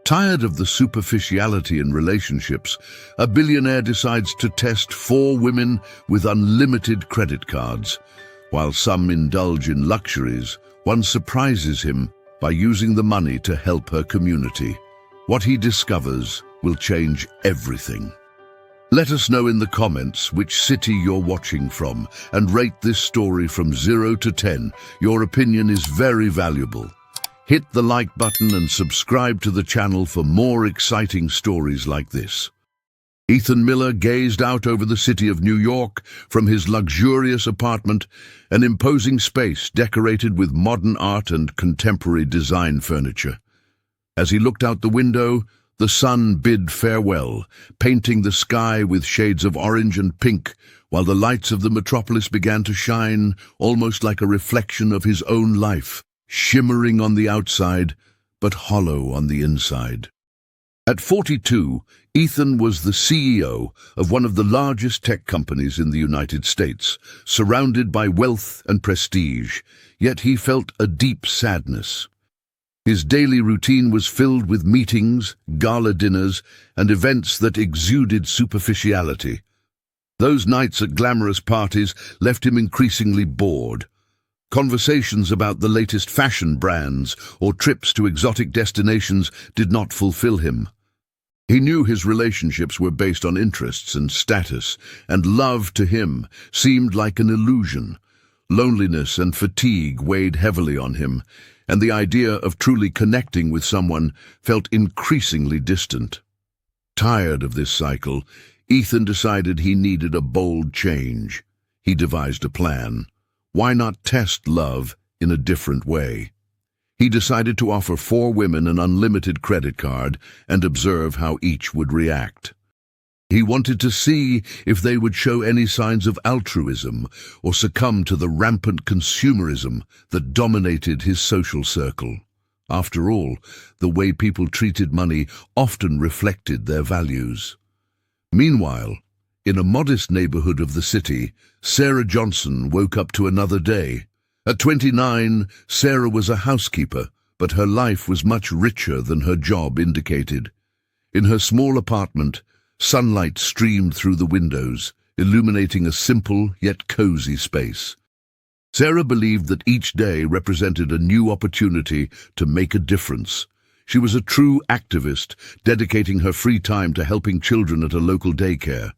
Tired of the superficiality in relationships, a billionaire decides to test 4 women with unlimited credit cards. While some indulge in luxuries, one surprises him by using the money to help her community. What he discovers will change everything. Let us know in the comments which city you're watching from and rate this story from 0 to 10. Your opinion is very valuable. Hit the like button and subscribe to the channel for more exciting stories like this. Ethan Miller gazed out over the city of New York from his luxurious apartment, an imposing space decorated with modern art and contemporary design furniture. As he looked out the window, the sun bid farewell, painting the sky with shades of orange and pink, while the lights of the metropolis began to shine, almost like a reflection of his own life, shimmering on the outside, but hollow on the inside. At 42, Ethan was the CEO of one of the largest tech companies in the United States, surrounded by wealth and prestige, yet he felt a deep sadness. His daily routine was filled with meetings, gala dinners, and events that exuded superficiality. Those nights at glamorous parties left him increasingly bored. Conversations about the latest fashion brands or trips to exotic destinations did not fulfill him. He knew his relationships were based on interests and status, and love to him seemed like an illusion. Loneliness and fatigue weighed heavily on him, and the idea of truly connecting with someone felt increasingly distant. Tired of this cycle, Ethan decided he needed a bold change. He devised a plan. Why not test love in a different way? He decided to offer 4 women an unlimited credit card and observe how each would react. He wanted to see if they would show any signs of altruism or succumb to the rampant consumerism that dominated his social circle. After all, the way people treated money often reflected their values. Meanwhile, in a modest neighborhood of the city, Sarah Johnson woke up to another day. At 29, Sarah was a housekeeper, but her life was much richer than her job indicated. In her small apartment, sunlight streamed through the windows, illuminating a simple yet cozy space. Sarah believed that each day represented a new opportunity to make a difference. She was a true activist, dedicating her free time to helping children at a local daycare.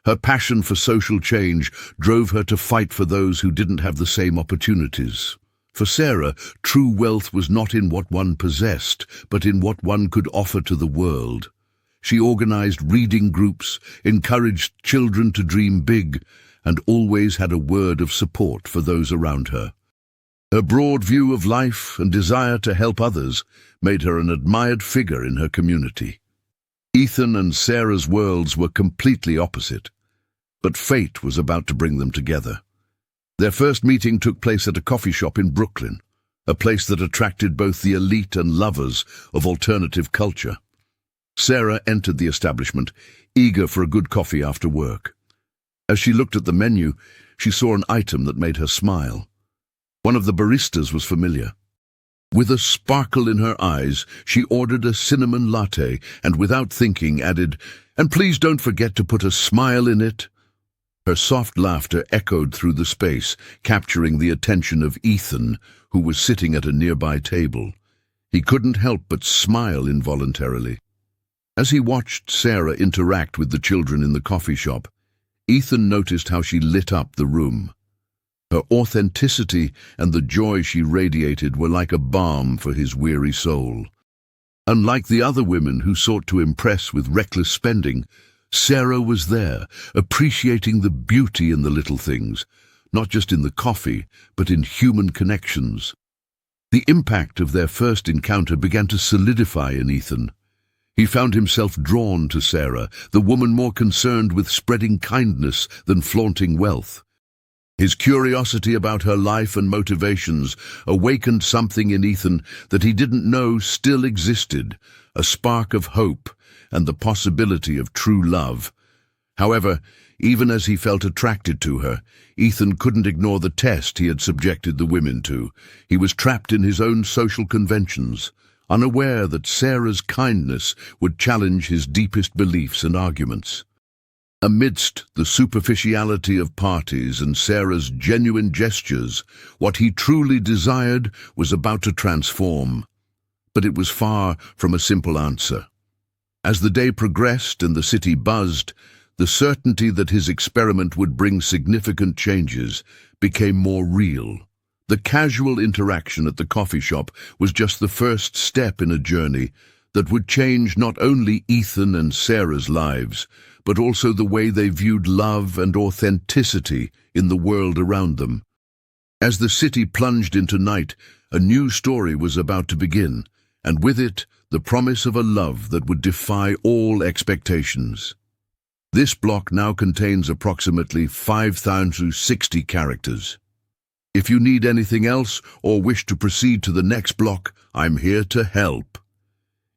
Her passion for social change drove her to fight for those who didn't have the same opportunities. For Sarah, true wealth was not in what one possessed, but in what one could offer to the world. She organized reading groups, encouraged children to dream big, and always had a word of support for those around her. Her broad view of life and desire to help others made her an admired figure in her community. Ethan and Sarah's worlds were completely opposite, but fate was about to bring them together. Their first meeting took place at a coffee shop in Brooklyn, a place that attracted both the elite and lovers of alternative culture. Sarah entered the establishment, eager for a good coffee after work. As she looked at the menu, she saw an item that made her smile. One of the baristas was familiar. With a sparkle in her eyes, she ordered a cinnamon latte and without thinking added, "And please don't forget to put a smile in it." Her soft laughter echoed through the space, capturing the attention of Ethan, who was sitting at a nearby table. He couldn't help but smile involuntarily. As he watched Sarah interact with the children in the coffee shop, Ethan noticed how she lit up the room. Her authenticity and the joy she radiated were like a balm for his weary soul. Unlike the other women who sought to impress with reckless spending, Sarah was there, appreciating the beauty in the little things, not just in the coffee, but in human connections. The impact of their first encounter began to solidify in Ethan. He found himself drawn to Sarah, the woman more concerned with spreading kindness than flaunting wealth. His curiosity about her life and motivations awakened something in Ethan that he didn't know still existed, a spark of hope and the possibility of true love. However, even as he felt attracted to her, Ethan couldn't ignore the test he had subjected the women to. He was trapped in his own social conventions. unaware that Sarah's kindness would challenge his deepest beliefs and arguments. Amidst the superficiality of parties and Sarah's genuine gestures, what he truly desired was about to transform. But it was far from a simple answer. As the day progressed and the city buzzed, the certainty that his experiment would bring significant changes became more real. The casual interaction at the coffee shop was just the first step in a journey that would change not only Ethan and Sarah's lives, but also the way they viewed love and authenticity in the world around them. As the city plunged into night, a new story was about to begin, and with it, the promise of a love that would defy all expectations. This block now contains approximately 5,060 characters. If you need anything else or wish to proceed to the next block, I'm here to help.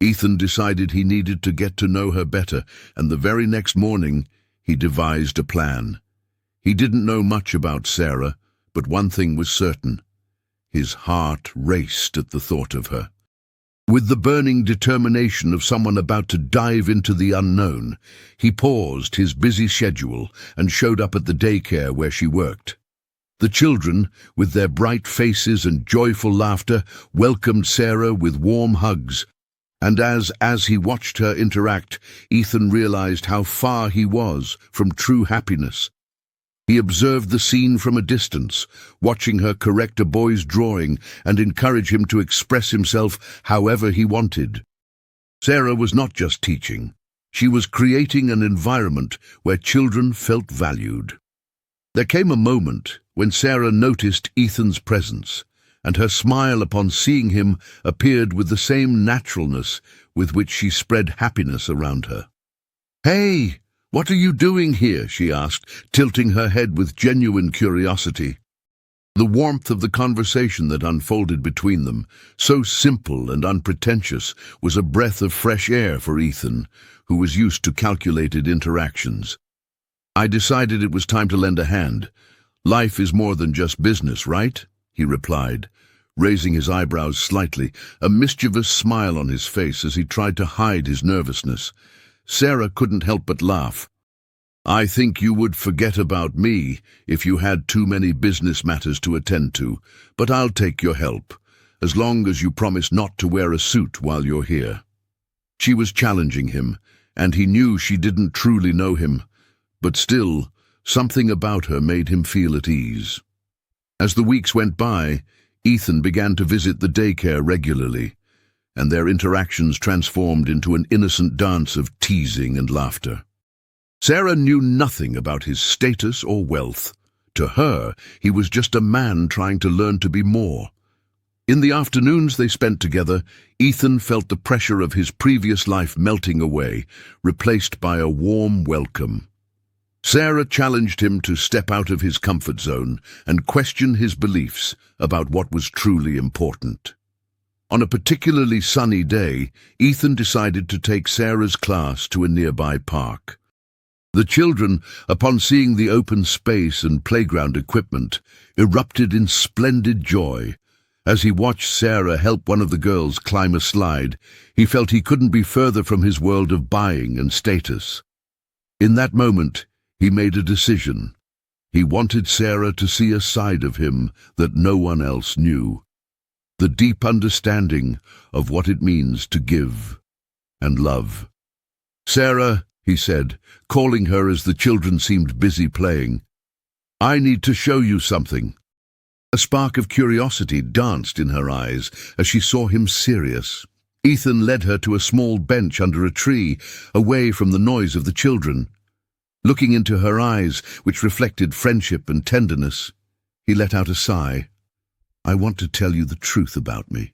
Ethan decided he needed to get to know her better, and the very next morning, he devised a plan. He didn't know much about Sarah, but one thing was certain. His heart raced at the thought of her. With the burning determination of someone about to dive into the unknown, he paused his busy schedule and showed up at the daycare where she worked. The children, with their bright faces and joyful laughter, welcomed Sarah with warm hugs, and as he watched her interact, Ethan realized how far he was from true happiness. He observed the scene from a distance, watching her correct a boy's drawing and encourage him to express himself however he wanted. Sarah was not just teaching. She was creating an environment where children felt valued. There came a moment when Sarah noticed Ethan's presence, and her smile upon seeing him appeared with the same naturalness with which she spread happiness around her. "Hey! What are you doing here?" she asked, tilting her head with genuine curiosity. The warmth of the conversation that unfolded between them, so simple and unpretentious, was a breath of fresh air for Ethan, who was used to calculated interactions. "I decided it was time to lend a hand. Life is more than just business, right?" he replied, raising his eyebrows slightly, a mischievous smile on his face as he tried to hide his nervousness. Sarah couldn't help but laugh. "I think you would forget about me if you had too many business matters to attend to, but I'll take your help, as long as you promise not to wear a suit while you're here." She was challenging him, and he knew she didn't truly know him, but still, something about her made him feel at ease. As the weeks went by, Ethan began to visit the daycare regularly, and their interactions transformed into an innocent dance of teasing and laughter. Sarah knew nothing about his status or wealth. To her, he was just a man trying to learn to be more. In the afternoons they spent together, Ethan felt the pressure of his previous life melting away, replaced by a warm welcome. Sarah challenged him to step out of his comfort zone and question his beliefs about what was truly important. On a particularly sunny day, Ethan decided to take Sarah's class to a nearby park. The children, upon seeing the open space and playground equipment, erupted in splendid joy. As he watched Sarah help one of the girls climb a slide, he felt he couldn't be further from his world of buying and status. In that moment, he made a decision. He wanted Sarah to see a side of him that no one else knew. The deep understanding of what it means to give and love. "Sarah," he said, calling her as the children seemed busy playing, "I need to show you something." A spark of curiosity danced in her eyes as she saw him serious. Ethan led her to a small bench under a tree, away from the noise of the children. Looking into her eyes, which reflected friendship and tenderness, he let out a sigh. "I want to tell you the truth about me."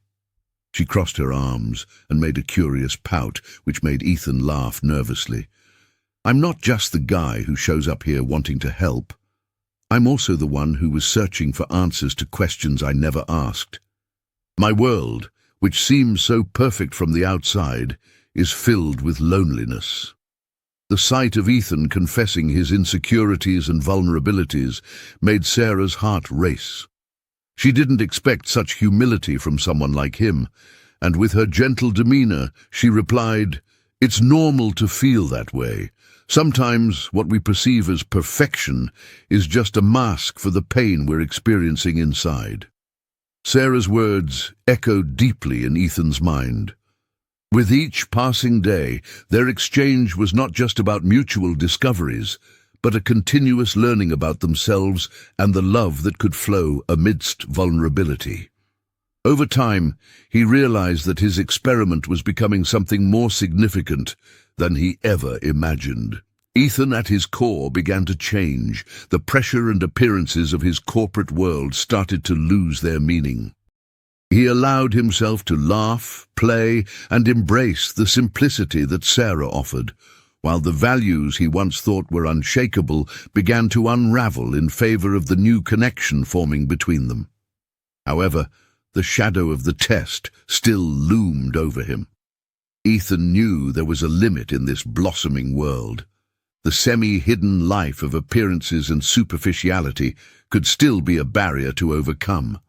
She crossed her arms and made a curious pout, which made Ethan laugh nervously. "I'm not just the guy who shows up here wanting to help. I'm also the one who was searching for answers to questions I never asked. My world, which seems so perfect from the outside, is filled with loneliness." The sight of Ethan confessing his insecurities and vulnerabilities made Sarah's heart race. She didn't expect such humility from someone like him, and with her gentle demeanor, she replied, "It's normal to feel that way. Sometimes what we perceive as perfection is just a mask for the pain we're experiencing inside." Sarah's words echoed deeply in Ethan's mind. With each passing day, their exchange was not just about mutual discoveries, but a continuous learning about themselves and the love that could flow amidst vulnerability. Over time, he realized that his experiment was becoming something more significant than he ever imagined. Ethan, at his core, began to change. The pressure and appearances of his corporate world started to lose their meaning. He allowed himself to laugh, play, and embrace the simplicity that Sarah offered, while the values he once thought were unshakable began to unravel in favor of the new connection forming between them. However, the shadow of the test still loomed over him. Ethan knew there was a limit in this blossoming world. The semi-hidden life of appearances and superficiality could still be a barrier to overcome,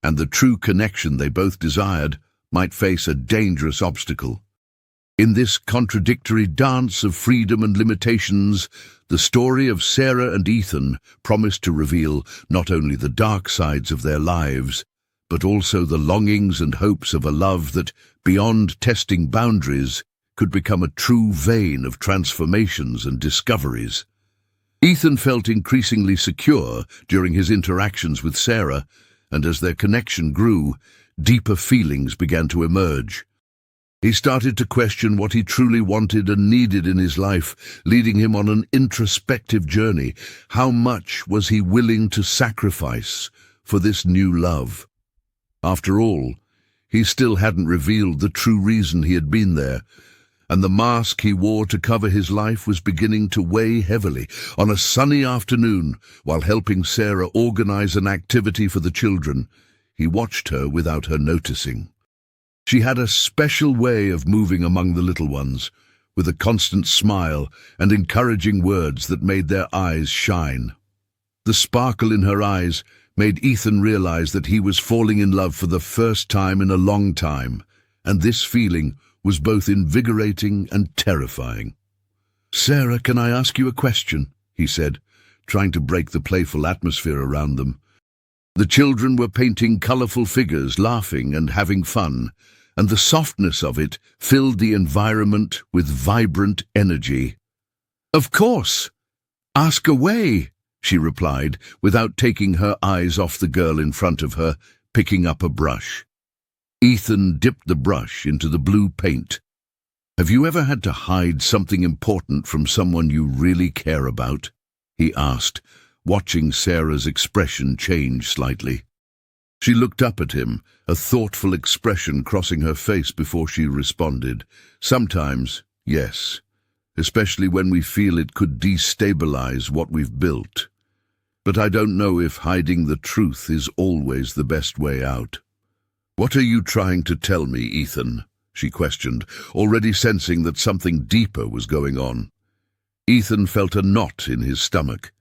and the true connection they both desired might face a dangerous obstacle. In this contradictory dance of freedom and limitations, the story of Sarah and Ethan promised to reveal not only the dark sides of their lives, but also the longings and hopes of a love that, beyond testing boundaries, could become a true vein of transformations and discoveries. Ethan felt increasingly secure during his interactions with Sarah, and as their connection grew, deeper feelings began to emerge. He started to question what he truly wanted and needed in his life, leading him on an introspective journey. How much was he willing to sacrifice for this new love? After all, he still hadn't revealed the true reason he had been there, and the mask he wore to cover his life was beginning to weigh heavily. On a sunny afternoon, while helping Sarah organize an activity for the children, he watched her without her noticing. She had a special way of moving among the little ones, with a constant smile and encouraging words that made their eyes shine. The sparkle in her eyes made Ethan realize that he was falling in love for the first time in a long time, and this feeling was both invigorating and terrifying. "Sarah, can I ask you a question?" he said, trying to break the playful atmosphere around them. The children were painting colorful figures, laughing and having fun, and the softness of it filled the environment with vibrant energy. "Of course! Ask away!" she replied, without taking her eyes off the girl in front of her, picking up a brush. Ethan dipped the brush into the blue paint. "Have you ever had to hide something important from someone you really care about?" he asked, watching Sarah's expression change slightly. She looked up at him, a thoughtful expression crossing her face before she responded. "Sometimes, yes, especially when we feel it could destabilize what we've built. But I don't know if hiding the truth is always the best way out." "What are you trying to tell me, Ethan?" she questioned, already sensing that something deeper was going on. Ethan felt a knot in his stomach.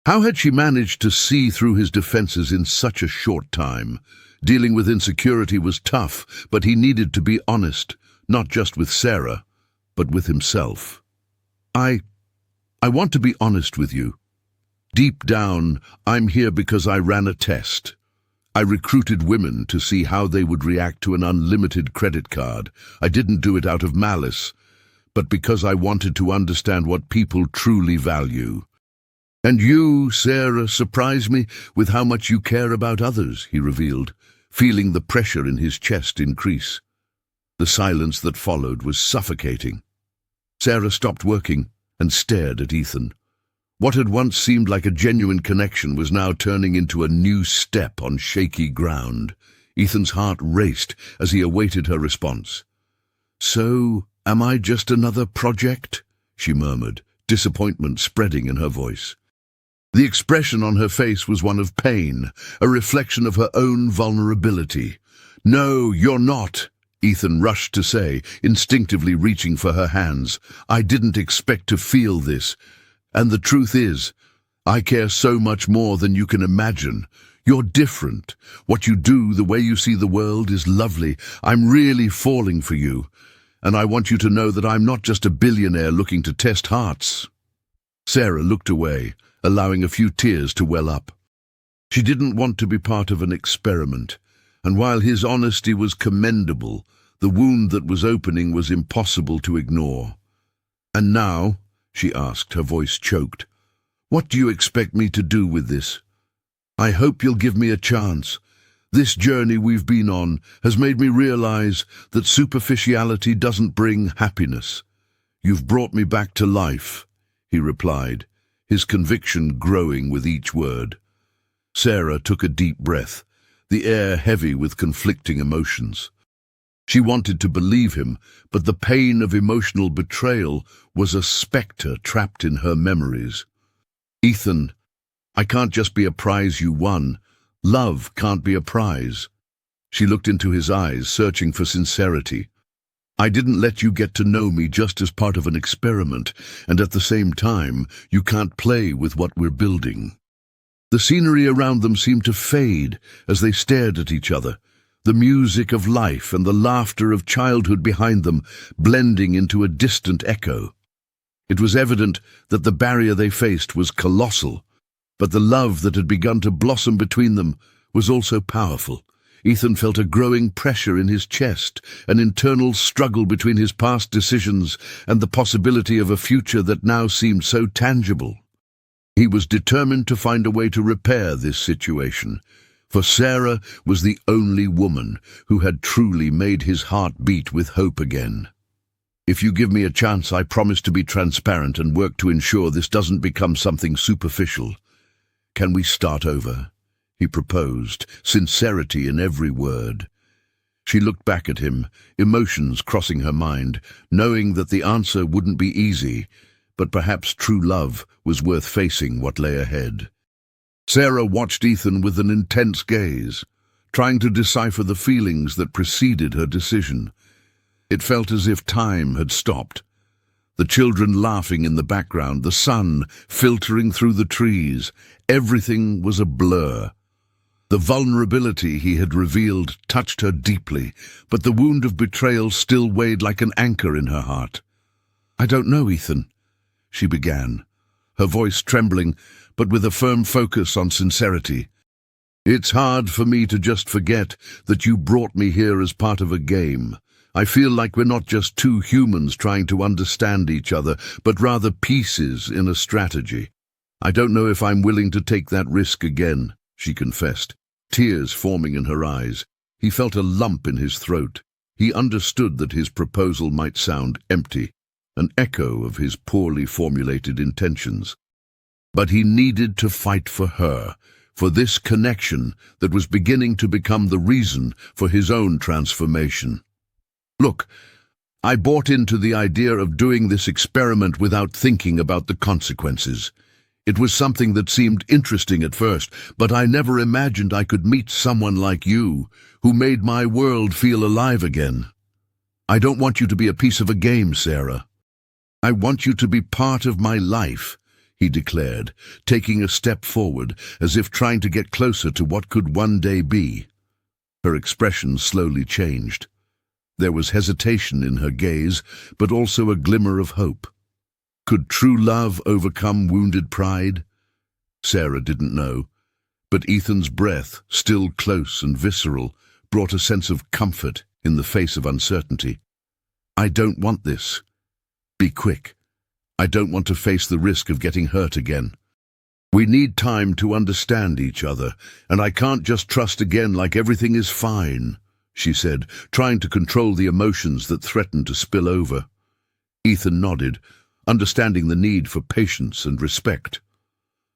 How had she managed to see through his defenses in such a short time? Dealing with insecurity was tough, but he needed to be honest, not just with Sarah, but with himself. I want to be honest with you. Deep down, I'm here because I ran a test. I recruited women to see how they would react to an unlimited credit card. I didn't do it out of malice, but because I wanted to understand what people truly value. And you, Sarah, surprise me with how much you care about others," he revealed, feeling the pressure in his chest increase. The silence that followed was suffocating. Sarah stopped working and stared at Ethan. What had once seemed like a genuine connection was now turning into a new step on shaky ground. Ethan's heart raced as he awaited her response. "So, am I just another project?" she murmured, disappointment spreading in her voice. The expression on her face was one of pain, a reflection of her own vulnerability. "No, you're not," Ethan rushed to say, instinctively reaching for her hands. "I didn't expect to feel this. And the truth is, I care so much more than you can imagine. You're different. What you do, the way you see the world is lovely. I'm really falling for you. And I want you to know that I'm not just a billionaire looking to test hearts." Sarah looked away, allowing a few tears to well up. She didn't want to be part of an experiment, and while his honesty was commendable, the wound that was opening was impossible to ignore. "And now," she asked, her voice choked, "what do you expect me to do with this? I hope you'll give me a chance. This journey we've been on has made me realize that superficiality doesn't bring happiness. You've brought me back to life," he replied, his conviction growing with each word. Sarah took a deep breath, the air heavy with conflicting emotions. She wanted to believe him, but the pain of emotional betrayal was a spectre trapped in her memories. "Ethan, I can't just be a prize you won. Love can't be a prize." She looked into his eyes, searching for sincerity. "I didn't let you get to know me just as part of an experiment, and at the same time, you can't play with what we're building." The scenery around them seemed to fade as they stared at each other, the music of life and the laughter of childhood behind them blending into a distant echo. It was evident that the barrier they faced was colossal, but the love that had begun to blossom between them was also powerful. Ethan felt a growing pressure in his chest, an internal struggle between his past decisions and the possibility of a future that now seemed so tangible. He was determined to find a way to repair this situation, for Sarah was the only woman who had truly made his heart beat with hope again. "If you give me a chance, I promise to be transparent and work to ensure this doesn't become something superficial. Can we start over?" he proposed, sincerity in every word. She looked back at him, emotions crossing her mind, knowing that the answer wouldn't be easy, but perhaps true love was worth facing what lay ahead. Sarah watched Ethan with an intense gaze, trying to decipher the feelings that preceded her decision. It felt as if time had stopped. The children laughing in the background, the sun filtering through the trees, everything was a blur. The vulnerability he had revealed touched her deeply, but the wound of betrayal still weighed like an anchor in her heart. "I don't know, Ethan," she began, her voice trembling, but with a firm focus on sincerity. "It's hard for me to just forget that you brought me here as part of a game. I feel like we're not just two humans trying to understand each other, but rather pieces in a strategy. I don't know if I'm willing to take that risk again," she confessed, tears forming in her eyes. He felt a lump in his throat. He understood that his proposal might sound empty, an echo of his poorly formulated intentions. But he needed to fight for her, for this connection that was beginning to become the reason for his own transformation. "Look, I bought into the idea of doing this experiment without thinking about the consequences. It was something that seemed interesting at first, but I never imagined I could meet someone like you, who made my world feel alive again. I don't want you to be a piece of a game, Sarah. I want you to be part of my life," he declared, taking a step forward, as if trying to get closer to what could one day be. Her expression slowly changed. There was hesitation in her gaze, but also a glimmer of hope. Could true love overcome wounded pride? Sarah didn't know, but Ethan's breath, still close and visceral, brought a sense of comfort in the face of uncertainty. "I don't want this. Be quick. I don't want to face the risk of getting hurt again. We need time to understand each other, and I can't just trust again like everything is fine," she said, trying to control the emotions that threatened to spill over. Ethan nodded, understanding the need for patience and respect.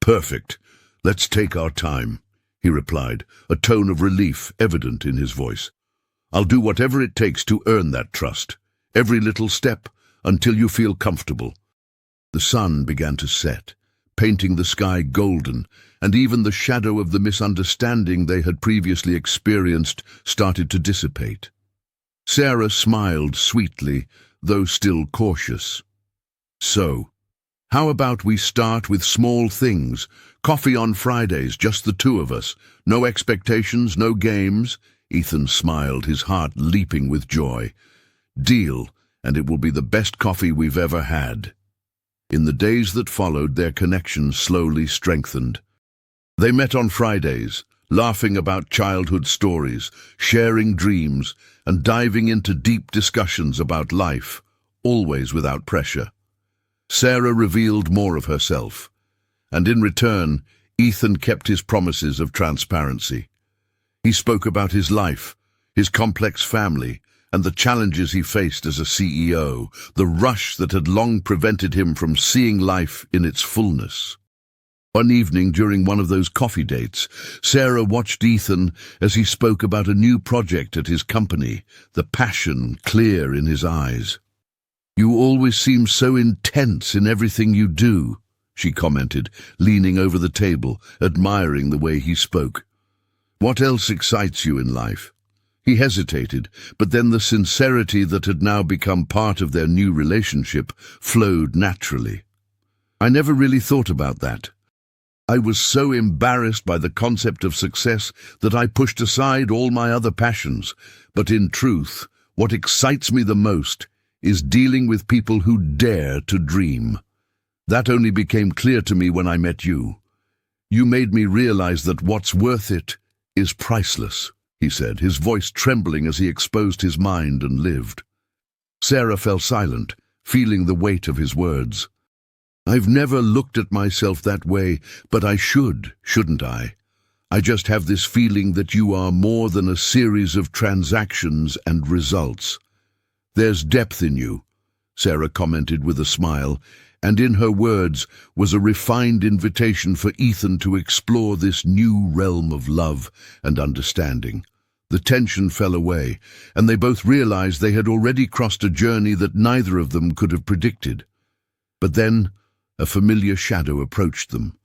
"Perfect. Let's take our time," he replied, a tone of relief evident in his voice. "I'll do whatever it takes to earn that trust, every little step, until you feel comfortable." The sun began to set, painting the sky golden, and even the shadow of the misunderstanding they had previously experienced started to dissipate. Sarah smiled sweetly, though still cautious. "So, How about we start with small things? Coffee on Fridays, just the two of us. No expectations, no games. Ethan smiled, his heart leaping with joy. Deal, and it will be the best coffee we've ever had. In the days that followed, their connection slowly strengthened. They met on Fridays, laughing about childhood stories, sharing dreams, and diving into deep discussions about life, always without pressure. Sarah revealed more of herself, and in return, Ethan kept his promises of transparency. He spoke about his life, his complex family, and the challenges he faced as a CEO, the rush that had long prevented him from seeing life in its fullness. One evening during one of those coffee dates, Sarah watched Ethan as he spoke about a new project at his company, the passion clear in his eyes. "You always seem so intense in everything you do," she commented, leaning over the table, admiring the way he spoke. "What else excites you in life?" He hesitated, but then the sincerity that had now become part of their new relationship flowed naturally. "I never really thought about that. I was so embarrassed by the concept of success that I pushed aside all my other passions. But in truth, what excites me the most is dealing with people who dare to dream. That only became clear to me when I met you. You made me realize that what's worth it is priceless," he said, his voice trembling as he exposed his mind and lived. Sarah fell silent, feeling the weight of his words. "I've never looked at myself that way, but I should, shouldn't I? I just have this feeling that you are more than a series of transactions and results. There's depth in you," Sarah commented with a smile, and in her words was a refined invitation for Ethan to explore this new realm of love and understanding. The tension fell away, and they both realized they had already crossed a journey that neither of them could have predicted. But then, a familiar shadow approached them.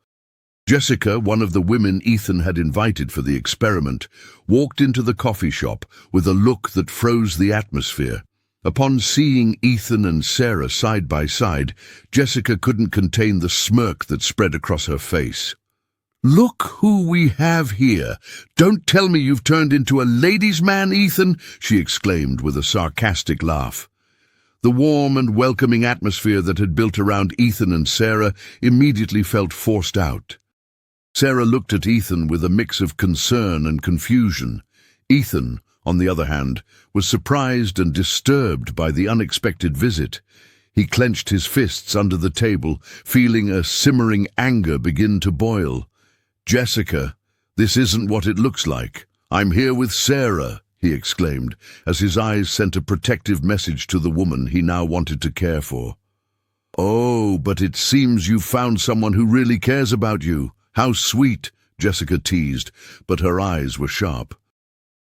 Jessica, one of the women Ethan had invited for the experiment, walked into the coffee shop with a look that froze the atmosphere. Upon seeing Ethan and Sarah side by side, Jessica couldn't contain the smirk that spread across her face. "Look who we have here. Don't tell me you've turned into a ladies' man, Ethan," she exclaimed with a sarcastic laugh. The warm and welcoming atmosphere that had built around Ethan and Sarah immediately felt forced out. Sarah looked at Ethan with a mix of concern and confusion. Ethan, on the other hand, was surprised and disturbed by the unexpected visit. He clenched his fists under the table, feeling a simmering anger begin to boil. "Jessica, this isn't what it looks like. I'm here with Sarah," he exclaimed, as his eyes sent a protective message to the woman he now wanted to care for. "Oh, but it seems you've found someone who really cares about you. How sweet," Jessica teased, but her eyes were sharp.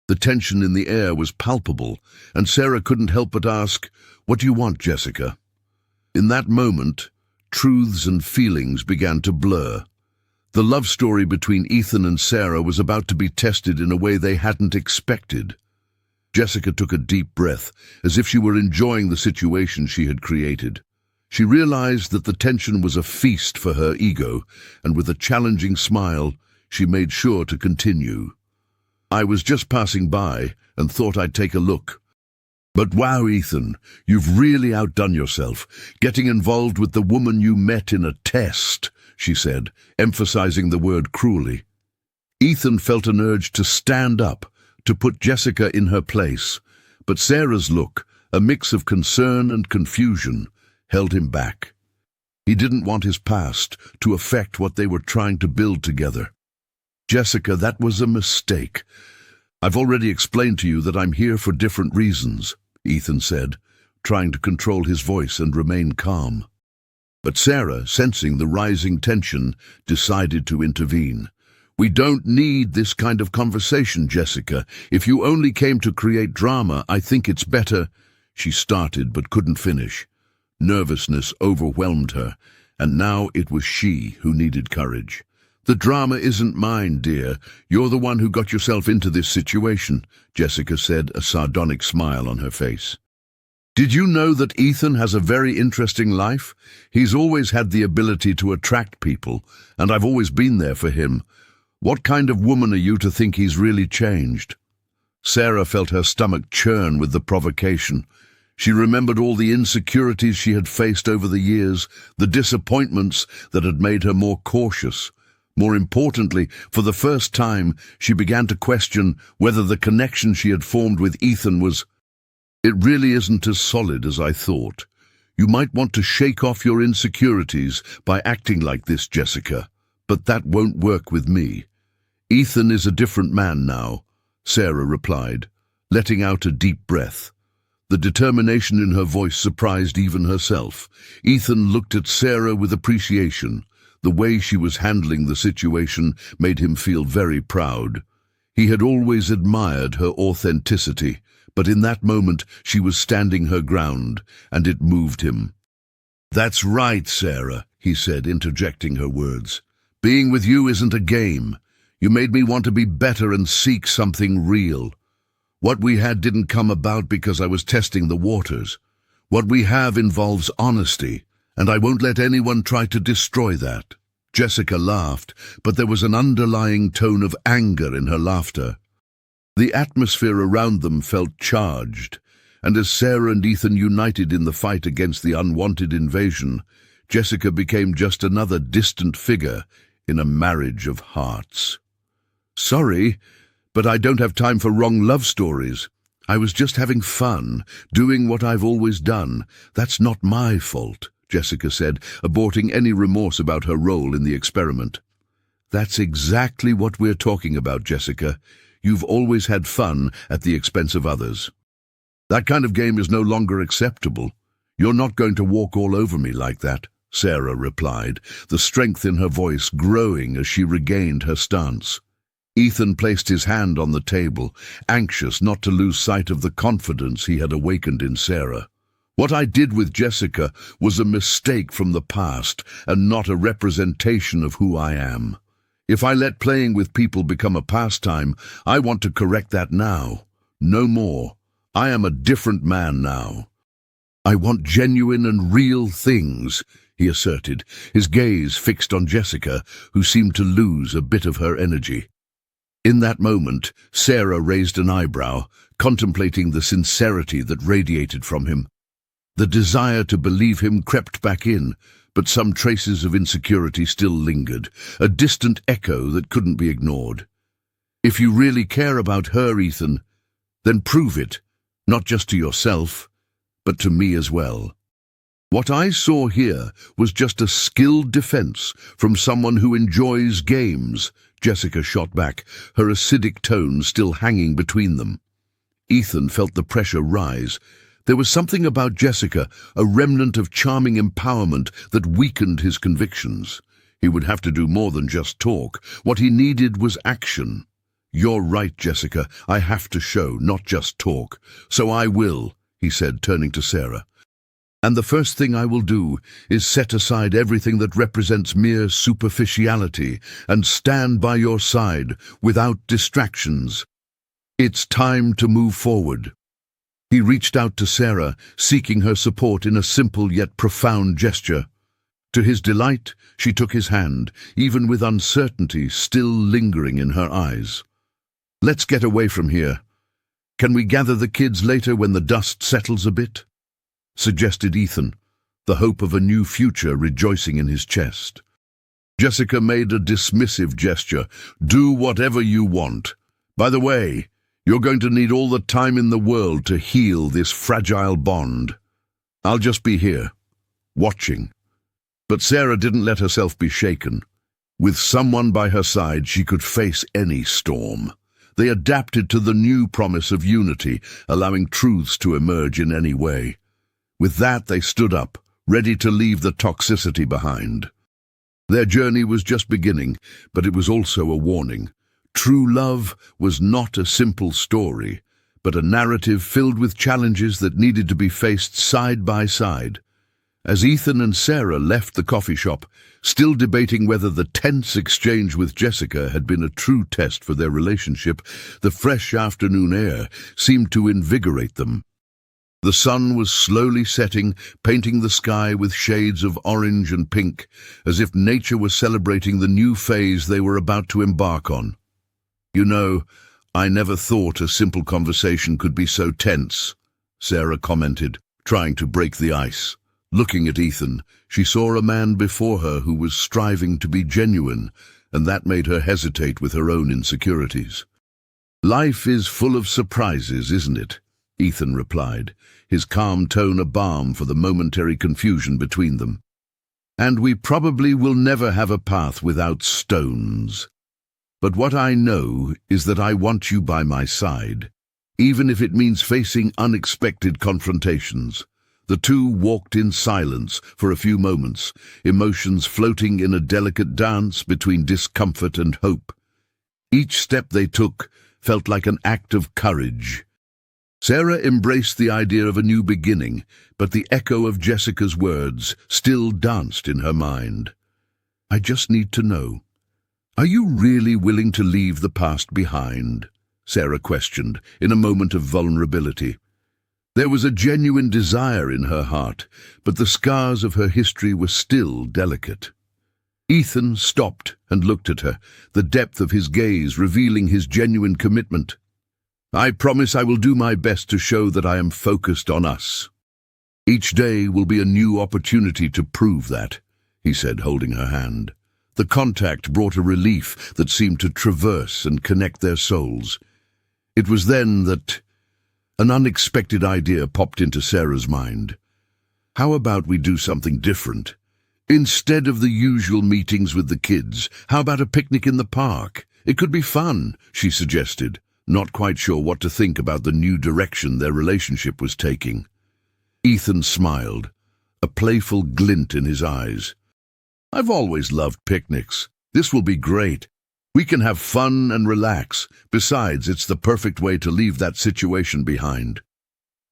The tension in the air was palpable, and Sarah couldn't help but ask, "What do you want, Jessica?" In that moment, truths and feelings began to blur. The love story between Ethan and Sarah was about to be tested in a way they hadn't expected. Jessica took a deep breath, as if she were enjoying the situation she had created. She realized that the tension was a feast for her ego, and with a challenging smile, she made sure to continue. "I was just passing by and thought I'd take a look. But wow, Ethan, you've really outdone yourself, getting involved with the woman you met in a test," she said, emphasizing the word cruelly. Ethan felt an urge to stand up, to put Jessica in her place, but Sarah's look, a mix of concern and confusion, held him back. He didn't want his past to affect what they were trying to build together. "Jessica, that was a mistake. I've already explained to you that I'm here for different reasons," Ethan said, trying to control his voice and remain calm. But Sarah, sensing the rising tension, decided to intervene. "We don't need this kind of conversation, Jessica. If you only came to create drama, I think it's better—" She started but couldn't finish. Nervousness overwhelmed her, and now it was she who needed courage. "The drama isn't mine, dear. You're the one who got yourself into this situation," Jessica said, a sardonic smile on her face. Did you know that Ethan has a very interesting life? He's always had the ability to attract people, and I've always been there for him. What kind of woman are you to think he's really changed?" Sarah felt her stomach churn with the provocation. She remembered all the insecurities she had faced over the years, the disappointments that had made her more cautious. More importantly, for the first time, she began to question whether the connection she had formed with Ethan was, "It really isn't as solid as I thought. You might want to shake off your insecurities by acting like this, Jessica, but that won't work with me. Ethan is a different man now," Sarah replied, letting out a deep breath. The determination in her voice surprised even herself. Ethan looked at Sarah with appreciation. The way she was handling the situation made him feel very proud. He had always admired her authenticity, but in that moment she was standing her ground, and it moved him. "That's right, Sarah," he said, interjecting her words. "Being with you isn't a game. You made me want to be better and seek something real. What we had didn't come about because I was testing the waters. What we have involves honesty, and I won't let anyone try to destroy that." Jessica laughed, but there was an underlying tone of anger in her laughter. The atmosphere around them felt charged, and as Sarah and Ethan united in the fight against the unwanted invasion, Jessica became just another distant figure in a marriage of hearts. "Sorry, but I don't have time for wrong love stories. I was just having fun, doing what I've always done. That's not my fault," Jessica said, aborting any remorse about her role in the experiment. "That's exactly what we're talking about, Jessica. You've always had fun at the expense of others. That kind of game is no longer acceptable. You're not going to walk all over me like that," Sarah replied, the strength in her voice growing as she regained her stance. Ethan placed his hand on the table, anxious not to lose sight of the confidence he had awakened in Sarah. "What I did with Jessica was a mistake from the past and not a representation of who I am. If I let playing with people become a pastime, I want to correct that now. No more. I am a different man now. I want genuine and real things," he asserted, his gaze fixed on Jessica, who seemed to lose a bit of her energy. In that moment, Sarah raised an eyebrow, contemplating the sincerity that radiated from him. The desire to believe him crept back in, but some traces of insecurity still lingered, a distant echo that couldn't be ignored. "If you really care about her, Ethan, then prove it, not just to yourself, but to me as well." "What I saw here was just a skilled defense from someone who enjoys games," Jessica shot back, her acidic tone still hanging between them. Ethan felt the pressure rise. There was something about Jessica, a remnant of charming empowerment that weakened his convictions. He would have to do more than just talk. What he needed was action. "You're right, Jessica. I have to show, not just talk. So I will," he said, turning to Sarah. "And the first thing I will do is set aside everything that represents mere superficiality and stand by your side without distractions. It's time to move forward." He reached out to Sarah, seeking her support in a simple yet profound gesture. To his delight, she took his hand, even with uncertainty still lingering in her eyes. "Let's get away from here. Can we gather the kids later when the dust settles a bit?" suggested Ethan, the hope of a new future rejoicing in his chest. Jessica made a dismissive gesture. "Do whatever you want. By the way, you're going to need all the time in the world to heal this fragile bond. I'll just be here, watching." But Sarah didn't let herself be shaken. With someone by her side, she could face any storm. They adapted to the new promise of unity, allowing truths to emerge in any way. With that, they stood up, ready to leave the toxicity behind. Their journey was just beginning, but it was also a warning. True love was not a simple story, but a narrative filled with challenges that needed to be faced side by side. As Ethan and Sarah left the coffee shop, still debating whether the tense exchange with Jessica had been a true test for their relationship, the fresh afternoon air seemed to invigorate them. The sun was slowly setting, painting the sky with shades of orange and pink, as if nature was celebrating the new phase they were about to embark on. "You know, I never thought a simple conversation could be so tense," Sarah commented, trying to break the ice. Looking at Ethan, she saw a man before her who was striving to be genuine, and that made her hesitate with her own insecurities. "Life is full of surprises, isn't it?" Ethan replied, his calm tone a balm for the momentary confusion between them. "And we probably will never have a path without stones. But what I know is that I want you by my side, even if it means facing unexpected confrontations." The two walked in silence for a few moments, emotions floating in a delicate dance between discomfort and hope. Each step they took felt like an act of courage. Sarah embraced the idea of a new beginning, but the echo of Jessica's words still danced in her mind. "I just need to know, are you really willing to leave the past behind?" Sarah questioned, in a moment of vulnerability. There was a genuine desire in her heart, but the scars of her history were still delicate. Ethan stopped and looked at her, the depth of his gaze revealing his genuine commitment. "I promise I will do my best to show that I am focused on us. Each day will be a new opportunity to prove that," he said, holding her hand. The contact brought a relief that seemed to traverse and connect their souls. It was then that an unexpected idea popped into Sarah's mind. "How about we do something different? Instead of the usual meetings with the kids, how about a picnic in the park? It could be fun," she suggested, not quite sure what to think about the new direction their relationship was taking. Ethan smiled, a playful glint in his eyes. "I've always loved picnics. This will be great. We can have fun and relax. Besides, it's the perfect way to leave that situation behind."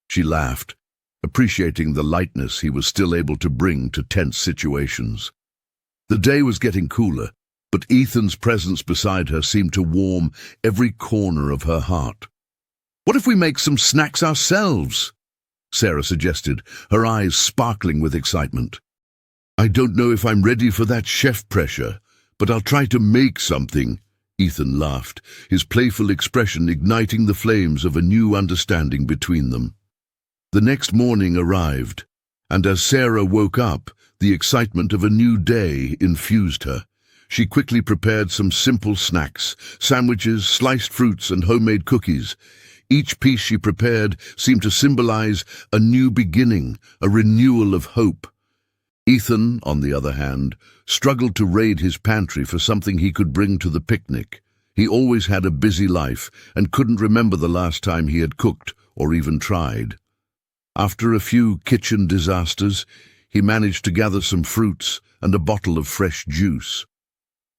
She laughed, appreciating the lightness he was still able to bring to tense situations. The day was getting cooler, but Ethan's presence beside her seemed to warm every corner of her heart. "What if we make some snacks ourselves?" Sarah suggested, her eyes sparkling with excitement. "I don't know if I'm ready for that chef pressure, but I'll try to make something," Ethan laughed, his playful expression igniting the flames of a new understanding between them. The next morning arrived, and as Sarah woke up, the excitement of a new day infused her. She quickly prepared some simple snacks, sandwiches, sliced fruits, and homemade cookies. Each piece she prepared seemed to symbolize a new beginning, a renewal of hope. Ethan, on the other hand, struggled to raid his pantry for something he could bring to the picnic. He always had a busy life and couldn't remember the last time he had cooked or even tried. After a few kitchen disasters, he managed to gather some fruits and a bottle of fresh juice.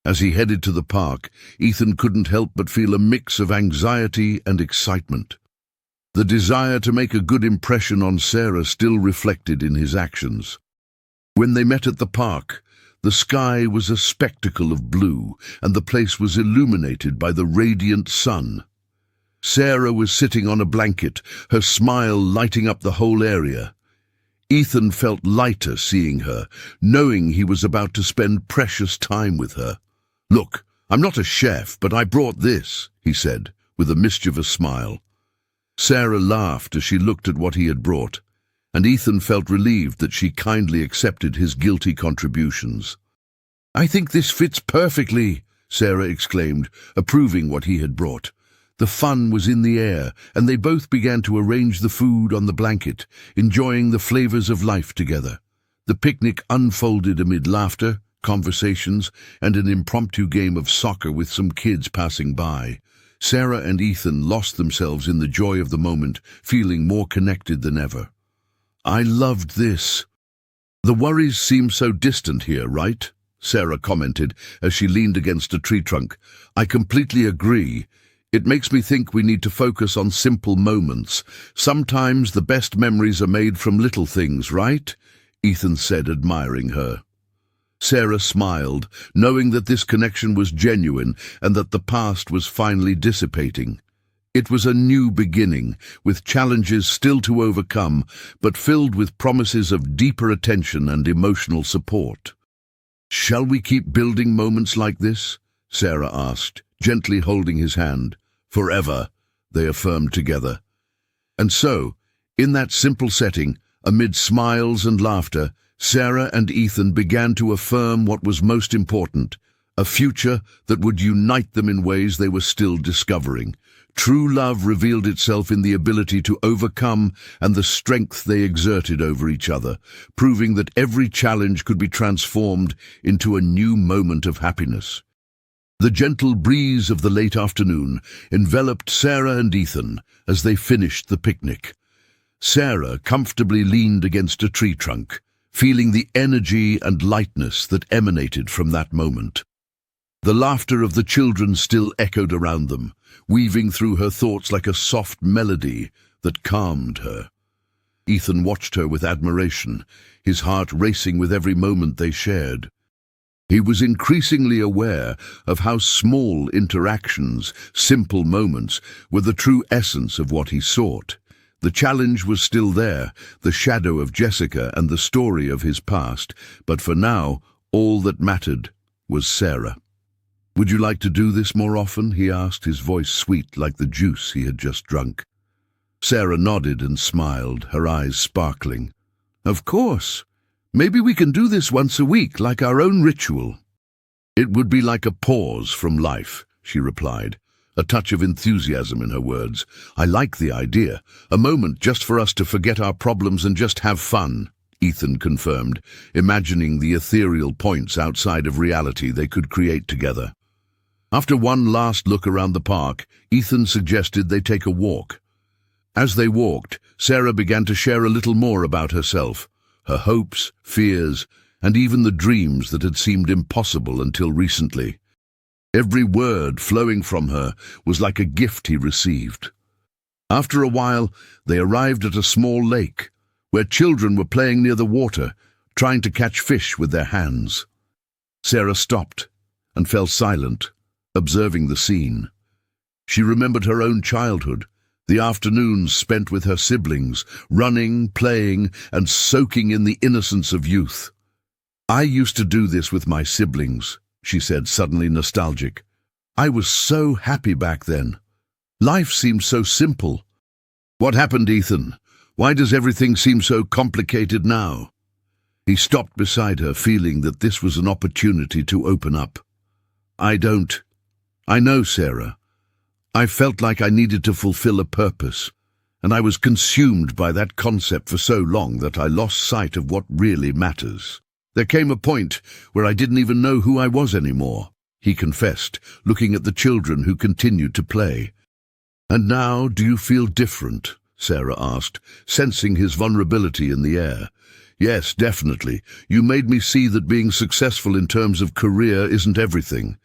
As he headed to the park, Ethan couldn't help but feel a mix of anxiety and excitement. The desire to make a good impression on Sarah still reflected in his actions. When they met at the park, the sky was a spectacle of blue, and the place was illuminated by the radiant sun. Sarah was sitting on a blanket, her smile lighting up the whole area. Ethan felt lighter seeing her, knowing he was about to spend precious time with her. "Look, I'm not a chef, but I brought this," he said, with a mischievous smile. Sarah laughed as she looked at what he had brought, and Ethan felt relieved that she kindly accepted his guilty contributions. "I think this fits perfectly," Sarah exclaimed, approving what he had brought. The fun was in the air, and they both began to arrange the food on the blanket, enjoying the flavors of life together. The picnic unfolded amid laughter, conversations, and an impromptu game of soccer with some kids passing by. Sarah and Ethan lost themselves in the joy of the moment, feeling more connected than ever. "I loved this. The worries seem so distant here, right?" Sarah commented as she leaned against a tree trunk. "I completely agree. It makes me think we need to focus on simple moments. Sometimes the best memories are made from little things, right?" Ethan said, admiring her. Sarah smiled, knowing that this connection was genuine and that the past was finally dissipating. It was a new beginning, with challenges still to overcome, but filled with promises of deeper attention and emotional support. "Shall we keep building moments like this?" Sarah asked, gently holding his hand. "Forever," they affirmed together. And so, in that simple setting, amid smiles and laughter, Sarah and Ethan began to affirm what was most important, a future that would unite them in ways they were still discovering. True love revealed itself in the ability to overcome and the strength they exerted over each other, proving that every challenge could be transformed into a new moment of happiness. The gentle breeze of the late afternoon enveloped Sarah and Ethan as they finished the picnic. Sarah comfortably leaned against a tree trunk, feeling the energy and lightness that emanated from that moment. The laughter of the children still echoed around them, weaving through her thoughts like a soft melody that calmed her. Ethan watched her with admiration, his heart racing with every moment they shared. He was increasingly aware of how small interactions, simple moments, were the true essence of what he sought. The challenge was still there, the shadow of Jessica and the story of his past, but for now, all that mattered was Sarah. "Would you like to do this more often?" he asked, his voice sweet like the juice he had just drunk. Sarah nodded and smiled, her eyes sparkling. "Of course. Maybe we can do this once a week, like our own ritual." "It would be like a pause from life," she replied, a touch of enthusiasm in her words. "I like the idea. A moment just for us to forget our problems and just have fun," Ethan confirmed, imagining the ethereal points outside of reality they could create together. After one last look around the park, Ethan suggested they take a walk. As they walked, Sarah began to share a little more about herself, her hopes, fears, and even the dreams that had seemed impossible until recently. Every word flowing from her was like a gift he received. After a while, they arrived at a small lake, where children were playing near the water, trying to catch fish with their hands. Sarah stopped and fell silent, observing the scene. She remembered her own childhood, the afternoons spent with her siblings, running, playing, and soaking in the innocence of youth. "I used to do this with my siblings," she said, suddenly nostalgic. "I was so happy back then. Life seemed so simple." "What happened, Ethan? Why does everything seem so complicated now?" He stopped beside her, feeling that this was an opportunity to open up. I know, Sarah. I felt like I needed to fulfill a purpose, and I was consumed by that concept for so long that I lost sight of what really matters. There came a point where I didn't even know who I was anymore," he confessed, looking at the children who continued to play. "And now, do you feel different?" Sarah asked, sensing his vulnerability in the air. "Yes, definitely. You made me see that being successful in terms of career isn't everything.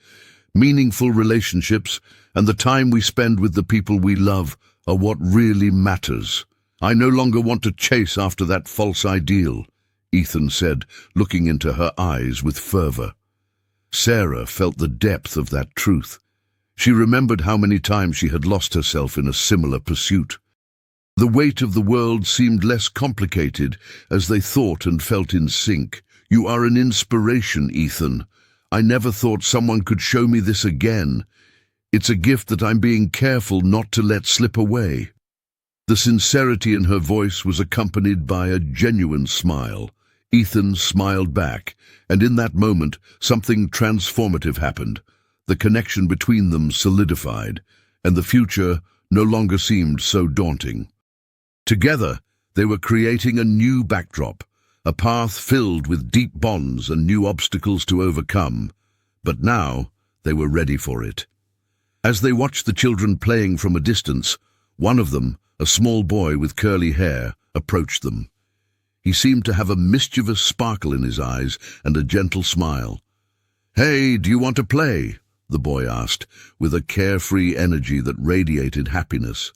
Meaningful relationships and the time we spend with the people we love are what really matters. I no longer want to chase after that false ideal," Ethan said, looking into her eyes with fervor. Sarah felt the depth of that truth. She remembered how many times she had lost herself in a similar pursuit. The weight of the world seemed less complicated as they thought and felt in sync. "You are an inspiration, Ethan. I never thought someone could show me this again. It's a gift that I'm being careful not to let slip away." The sincerity in her voice was accompanied by a genuine smile. Ethan smiled back, and in that moment, something transformative happened. The connection between them solidified, and the future no longer seemed so daunting. Together, they were creating a new backdrop, a path filled with deep bonds and new obstacles to overcome. But now, they were ready for it. As they watched the children playing from a distance, one of them, a small boy with curly hair, approached them. He seemed to have a mischievous sparkle in his eyes and a gentle smile. "Hey, do you want to play?" the boy asked, with a carefree energy that radiated happiness.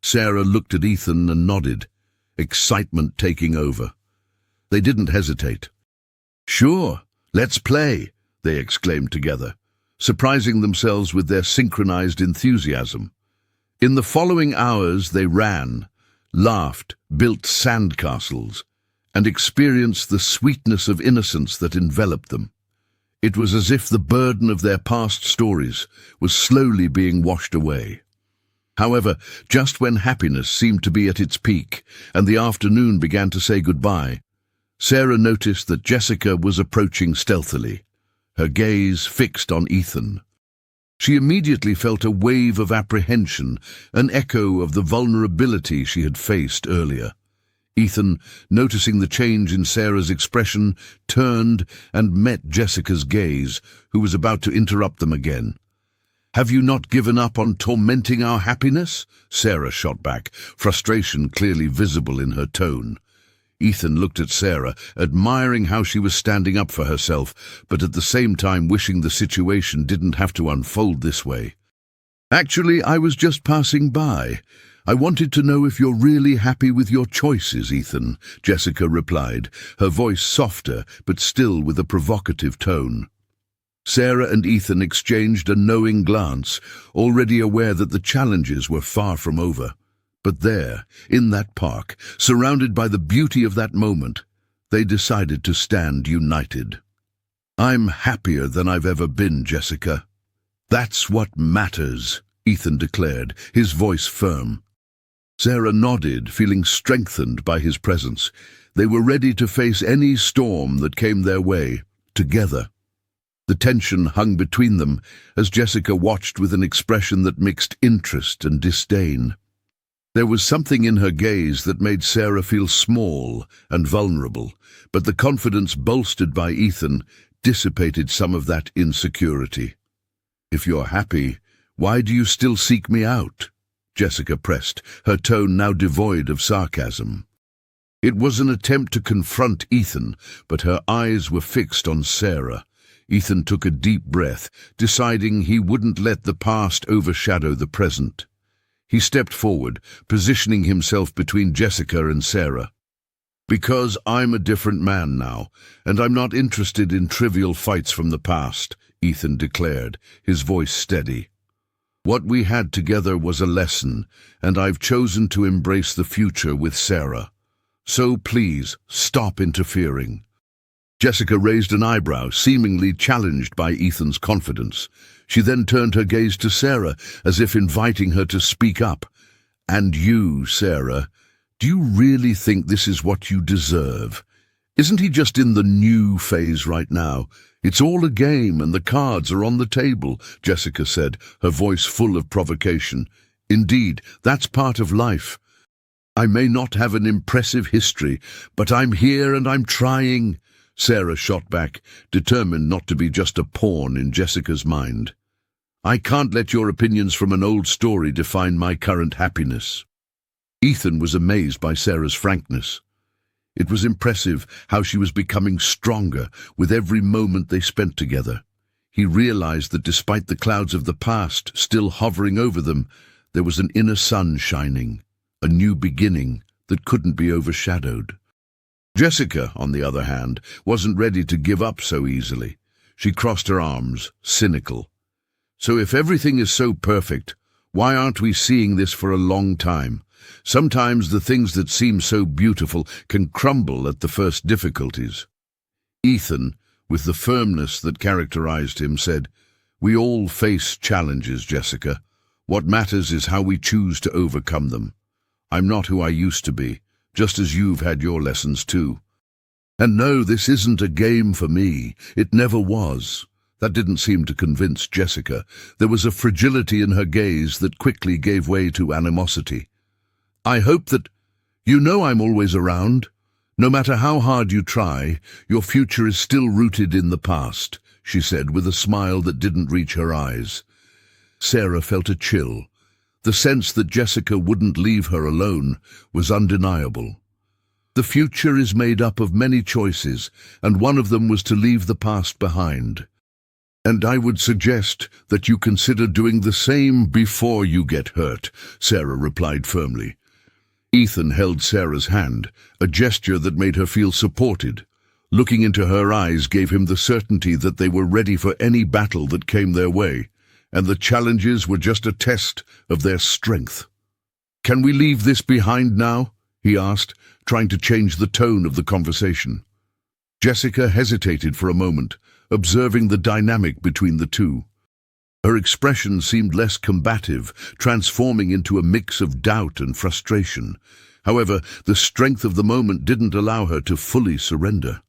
Sarah looked at Ethan and nodded, excitement taking over. They didn't hesitate. "Sure, let's play," they exclaimed together, surprising themselves with their synchronized enthusiasm. In the following hours they ran, laughed, built sandcastles, and experienced the sweetness of innocence that enveloped them. It was as if the burden of their past stories was slowly being washed away. However, just when happiness seemed to be at its peak and the afternoon began to say goodbye, Sarah noticed that Jessica was approaching stealthily, her gaze fixed on Ethan. She immediately felt a wave of apprehension, an echo of the vulnerability she had faced earlier. Ethan, noticing the change in Sarah's expression, turned and met Jessica's gaze, who was about to interrupt them again. "Have you not given up on tormenting our happiness?" Sarah shot back, frustration clearly visible in her tone. Ethan looked at Sarah, admiring how she was standing up for herself, but at the same time wishing the situation didn't have to unfold this way. "Actually, I was just passing by. I wanted to know if you're really happy with your choices, Ethan," Jessica replied, her voice softer but still with a provocative tone. Sarah and Ethan exchanged a knowing glance, already aware that the challenges were far from over. But there, in that park, surrounded by the beauty of that moment, they decided to stand united. "I'm happier than I've ever been, Jessica. That's what matters," Ethan declared, his voice firm. Sarah nodded, feeling strengthened by his presence. They were ready to face any storm that came their way, together. The tension hung between them as Jessica watched with an expression that mixed interest and disdain. There was something in her gaze that made Sarah feel small and vulnerable, but the confidence bolstered by Ethan dissipated some of that insecurity. "If you're happy, why do you still seek me out?" Jessica pressed, her tone now devoid of sarcasm. It was an attempt to confront Ethan, but her eyes were fixed on Sarah. Ethan took a deep breath, deciding he wouldn't let the past overshadow the present. He stepped forward, positioning himself between Jessica and Sarah. "Because I'm a different man now, and I'm not interested in trivial fights from the past," Ethan declared, his voice steady. "What we had together was a lesson, and I've chosen to embrace the future with Sarah. So please, stop interfering." Jessica raised an eyebrow, seemingly challenged by Ethan's confidence. She then turned her gaze to Sarah, as if inviting her to speak up. "And you, Sarah, do you really think this is what you deserve? Isn't he just in the new phase right now? It's all a game and the cards are on the table," Jessica said, her voice full of provocation. "Indeed, that's part of life. I may not have an impressive history, but I'm here and I'm trying." Sarah shot back, determined not to be just a pawn in Jessica's mind. "I can't let your opinions from an old story define my current happiness." Ethan was amazed by Sarah's frankness. It was impressive how she was becoming stronger with every moment they spent together. He realized that despite the clouds of the past still hovering over them, there was an inner sun shining, a new beginning that couldn't be overshadowed. Jessica, on the other hand, wasn't ready to give up so easily. She crossed her arms, cynical. "So if everything is so perfect, why aren't we seeing this for a long time? Sometimes the things that seem so beautiful can crumble at the first difficulties." Ethan, with the firmness that characterized him, said, "We all face challenges, Jessica. What matters is how we choose to overcome them. I'm not who I used to be, just as you've had your lessons too. And no, this isn't a game for me. It never was." That didn't seem to convince Jessica. There was a fragility in her gaze that quickly gave way to animosity. "I hope that you know I'm always around. No matter how hard you try, your future is still rooted in the past," she said with a smile that didn't reach her eyes. Sarah felt a chill. The sense that Jessica wouldn't leave her alone was undeniable. The future is made up of many choices, and one of them was to leave the past behind. "And I would suggest that you consider doing the same before you get hurt," Sarah replied firmly. Ethan held Sarah's hand, a gesture that made her feel supported. Looking into her eyes gave him the certainty that they were ready for any battle that came their way. and the challenges were just a test of their strength. "Can we leave this behind now?" he asked, trying to change the tone of the conversation. Jessica hesitated for a moment, observing the dynamic between the two. Her expression seemed less combative, transforming into a mix of doubt and frustration. However, the strength of the moment didn't allow her to fully surrender.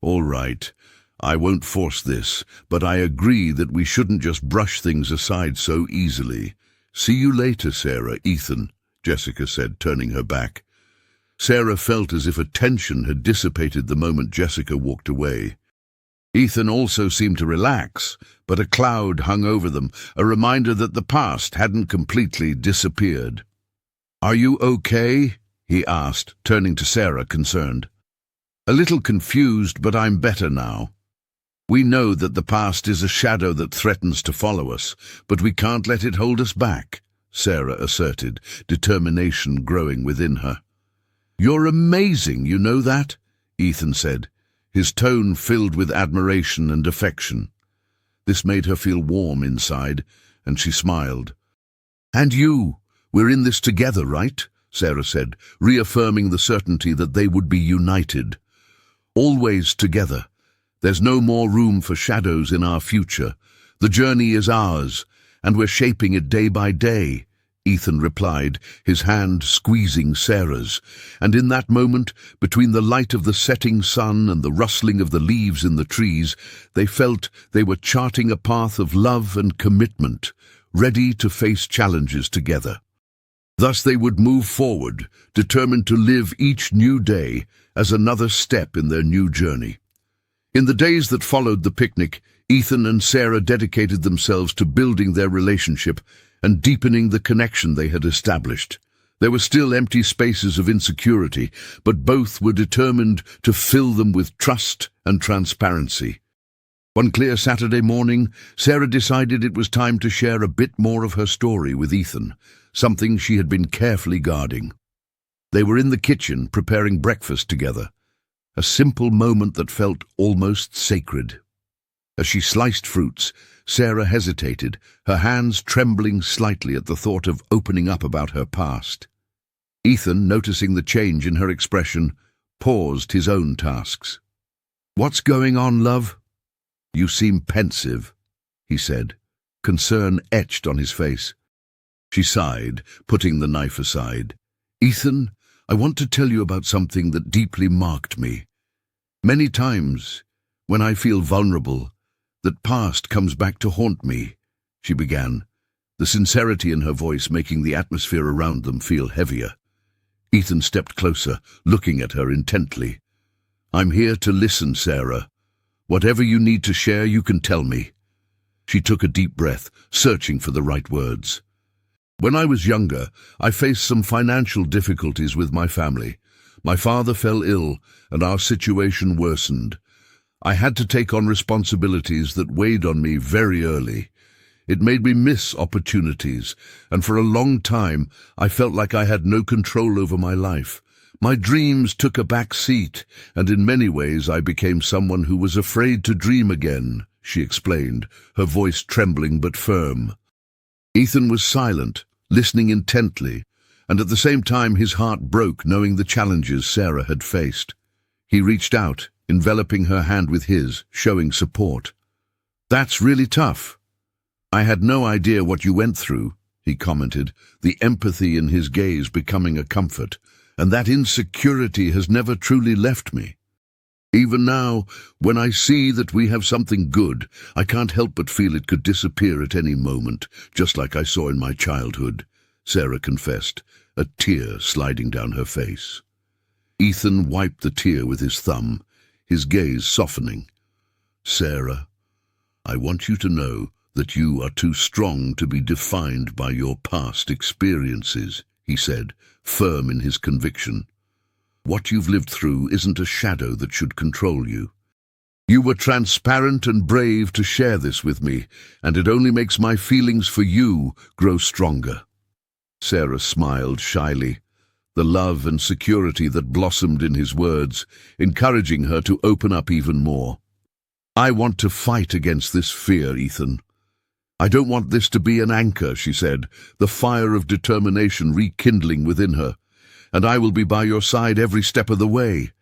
"All right, I won't force this, but I agree that we shouldn't just brush things aside so easily. See you later, Sarah, Ethan," Jessica said, turning her back. Sarah felt as if a tension had dissipated the moment Jessica walked away. Ethan also seemed to relax, but a cloud hung over them, a reminder that the past hadn't completely disappeared. "Are you okay?" he asked, turning to Sarah, concerned. "A little confused, but I'm better now. We know that the past is a shadow that threatens to follow us, but we can't let it hold us back," Sarah asserted, determination growing within her. "You're amazing, you know that?" Ethan said, his tone filled with admiration and affection. This made her feel warm inside, and she smiled. "And you, we're in this together, right?" Sarah said, reaffirming the certainty that they would be united. "Always together. There's no more room for shadows in our future. The journey is ours, and we're shaping it day by day," Ethan replied, his hand squeezing Sarah's. And in that moment, between the light of the setting sun and the rustling of the leaves in the trees, they felt they were charting a path of love and commitment, ready to face challenges together. Thus they would move forward, determined to live each new day as another step in their new journey. In the days that followed the picnic, Ethan and Sarah dedicated themselves to building their relationship and deepening the connection they had established. There were still empty spaces of insecurity, but both were determined to fill them with trust and transparency. One clear Saturday morning, Sarah decided it was time to share a bit more of her story with Ethan, something she had been carefully guarding. They were in the kitchen preparing breakfast together, a simple moment that felt almost sacred. As she sliced fruits, Sarah hesitated, her hands trembling slightly at the thought of opening up about her past. Ethan, noticing the change in her expression, paused his own tasks. "What's going on, love?" "You seem pensive," he said, concern etched on his face. She sighed, putting the knife aside. "Ethan, I want to tell you about something that deeply marked me. Many times, when I feel vulnerable, that past comes back to haunt me," she began, the sincerity in her voice making the atmosphere around them feel heavier. Ethan stepped closer, looking at her intently. "I'm here to listen, Sarah. Whatever you need to share, you can tell me." She took a deep breath, searching for the right words. "When I was younger, I faced some financial difficulties with my family. My father fell ill, and our situation worsened. I had to take on responsibilities that weighed on me very early. It made me miss opportunities, and for a long time I felt like I had no control over my life. My dreams took a back seat, and in many ways I became someone who was afraid to dream again," she explained, her voice trembling but firm. Ethan was silent, listening intently, and at the same time his heart broke knowing the challenges Sarah had faced. He reached out, enveloping her hand with his, showing support. "That's really tough. I had no idea what you went through," he commented, the empathy in his gaze becoming a comfort, "and that insecurity has never truly left me. Even now, when I see that we have something good, I can't help but feel it could disappear at any moment, just like I saw in my childhood," Sarah confessed, a tear sliding down her face. Ethan wiped the tear with his thumb, his gaze softening. "Sarah, I want you to know that you are too strong to be defined by your past experiences," he said, firm in his conviction. "What you've lived through isn't a shadow that should control you. You were transparent and brave to share this with me, and it only makes my feelings for you grow stronger." Sarah smiled shyly, the love and security that blossomed in his words, encouraging her to open up even more. "I want to fight against this fear, Ethan. "I don't want this to be an anchor," she said, the fire of determination rekindling within her. "And I will be by your side every step of the way.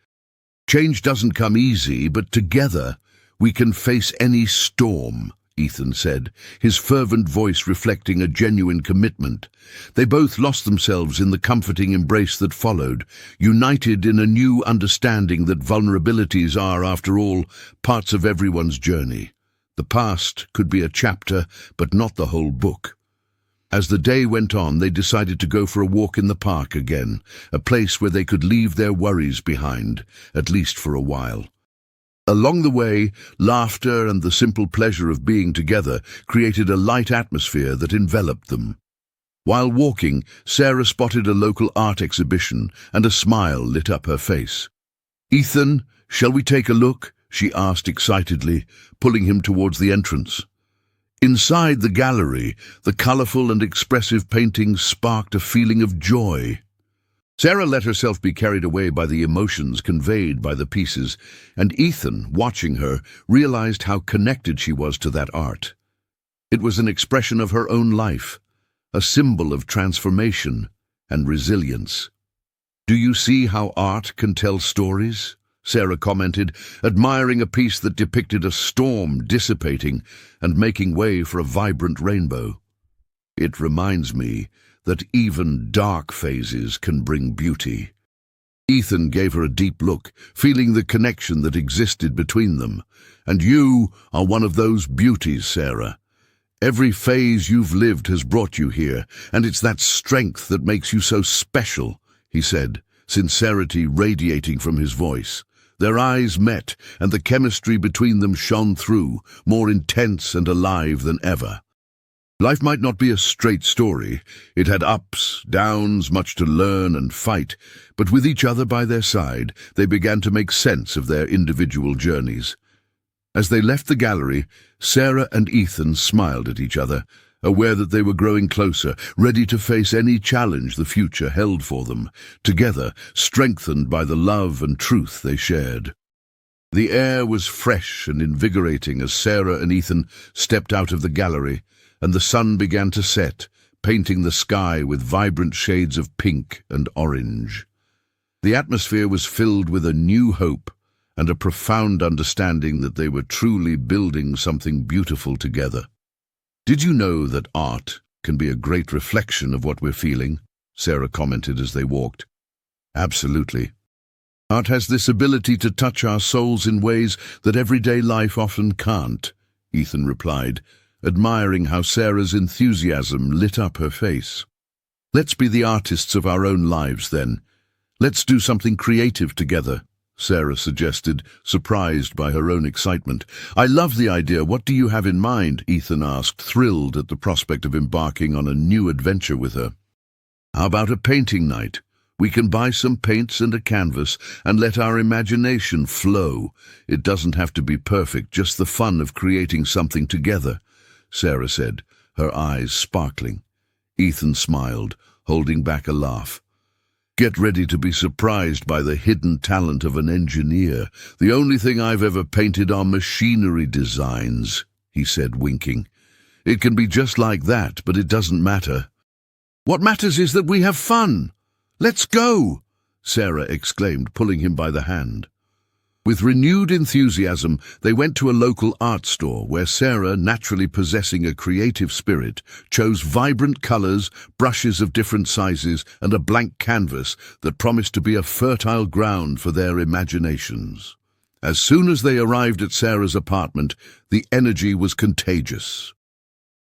Change doesn't come easy, but together we can face any storm," Ethan said, his fervent voice reflecting a genuine commitment. They both lost themselves in the comforting embrace that followed, united in a new understanding that vulnerabilities are, after all, parts of everyone's journey. The past could be a chapter, but not the whole book. As the day went on, they decided to go for a walk in the park again, a place where they could leave their worries behind, at least for a while. Along the way, laughter and the simple pleasure of being together created a light atmosphere that enveloped them. While walking, Sarah spotted a local art exhibition, and a smile lit up her face. "Ethan, shall we take a look?" she asked excitedly, pulling him towards the entrance. Inside the gallery, the colourful and expressive paintings sparked a feeling of joy. Sarah let herself be carried away by the emotions conveyed by the pieces, and Ethan, watching her, realized how connected she was to that art. It was an expression of her own life, a symbol of transformation and resilience. "Do you see how art can tell stories?" Sarah commented, admiring a piece that depicted a storm dissipating and making way for a vibrant rainbow. "It reminds me that even dark phases can bring beauty." Ethan gave her a deep look, feeling the connection that existed between them. "And you are one of those beauties, Sarah. Every phase you've lived has brought you here, and it's that strength that makes you so special," he said, sincerity radiating from his voice. Their eyes met, and the chemistry between them shone through, more intense and alive than ever. Life might not be a straight story. It had ups, downs, much to learn and fight, but with each other by their side, they began to make sense of their individual journeys. As they left the gallery, Sarah and Ethan smiled at each other, aware that they were growing closer, ready to face any challenge the future held for them, together, strengthened by the love and truth they shared. The air was fresh and invigorating as Sarah and Ethan stepped out of the gallery, and the sun began to set, painting the sky with vibrant shades of pink and orange. The atmosphere was filled with a new hope and a profound understanding that they were truly building something beautiful together. "Did you know that art can be a great reflection of what we're feeling?" Sarah commented as they walked. "Absolutely. Art has this ability to touch our souls in ways that everyday life often can't," Ethan replied, admiring how Sarah's enthusiasm lit up her face. "Let's be the artists of our own lives, then. Let's do something creative together," Sarah suggested, surprised by her own excitement. "I love the idea. What do you have in mind?" Ethan asked, thrilled at the prospect of embarking on a new adventure with her. "How about a painting night? We can buy some paints and a canvas and let our imagination flow. It doesn't have to be perfect, just the fun of creating something together," Sarah said, her eyes sparkling. Ethan smiled, holding back a laugh. "Get ready to be surprised by the hidden talent of an engineer. The only thing I've ever painted are machinery designs," he said, winking. "It can be just like that, but it doesn't matter." "What matters is that we have fun. Let's go!" Sarah exclaimed, pulling him by the hand. With renewed enthusiasm, they went to a local art store where Sarah, naturally possessing a creative spirit, chose vibrant colors, brushes of different sizes, and a blank canvas that promised to be a fertile ground for their imaginations. As soon as they arrived at Sarah's apartment, the energy was contagious.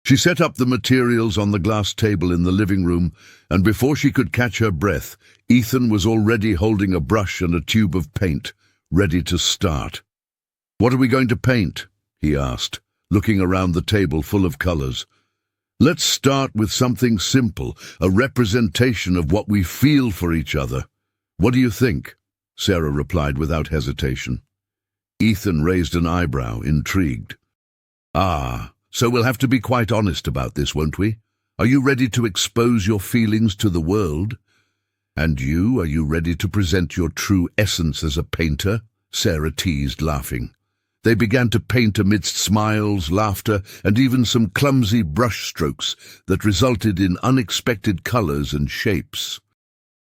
She set up the materials on the glass table in the living room, and before she could catch her breath, Ethan was already holding a brush and a tube of paint, ready to start. "What are we going to paint?" he asked, looking around the table full of colors. "Let's start with something simple, a representation of what we feel for each other. What do you think?" Sarah replied without hesitation. Ethan raised an eyebrow, intrigued. So we'll have to be quite honest about this, won't we? Are you ready to expose your feelings to the world? And you, are you ready to present your true essence as a painter?" Sarah teased, laughing. They began to paint amidst smiles, laughter, and even some clumsy brushstrokes that resulted in unexpected colors and shapes.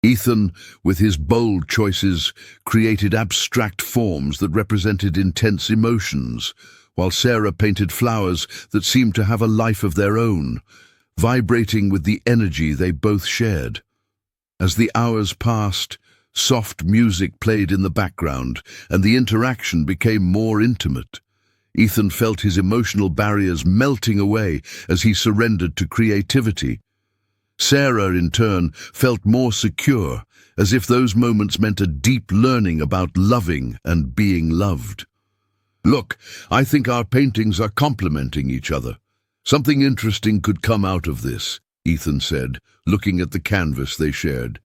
Ethan, with his bold choices, created abstract forms that represented intense emotions, while Sarah painted flowers that seemed to have a life of their own, vibrating with the energy they both shared. As the hours passed, soft music played in the background, and the interaction became more intimate. Ethan felt his emotional barriers melting away as he surrendered to creativity. Sarah, in turn, felt more secure, as if those moments meant a deep learning about loving and being loved. "Look, I think our paintings are complementing each other. Something interesting could come out of this," Ethan said, looking at the canvas they shared.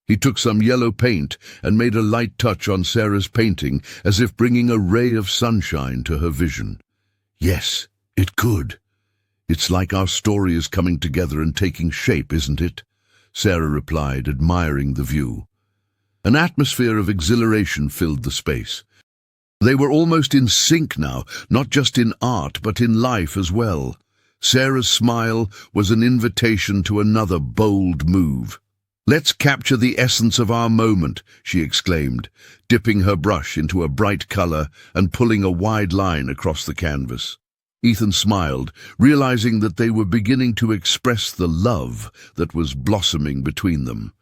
He took some yellow paint and made a light touch on Sarah's painting, as if bringing a ray of sunshine to her vision. "Yes, it could. It's like our story is coming together and taking shape, isn't it?" Sarah replied, admiring the view. An atmosphere of exhilaration filled the space. They were almost in sync now, not just in art, but in life as well. Sarah's smile was an invitation to another bold move. "Let's capture the essence of our moment," she exclaimed, dipping her brush into a bright color and pulling a wide line across the canvas. Ethan smiled, realizing that they were beginning to express the love that was blossoming between them.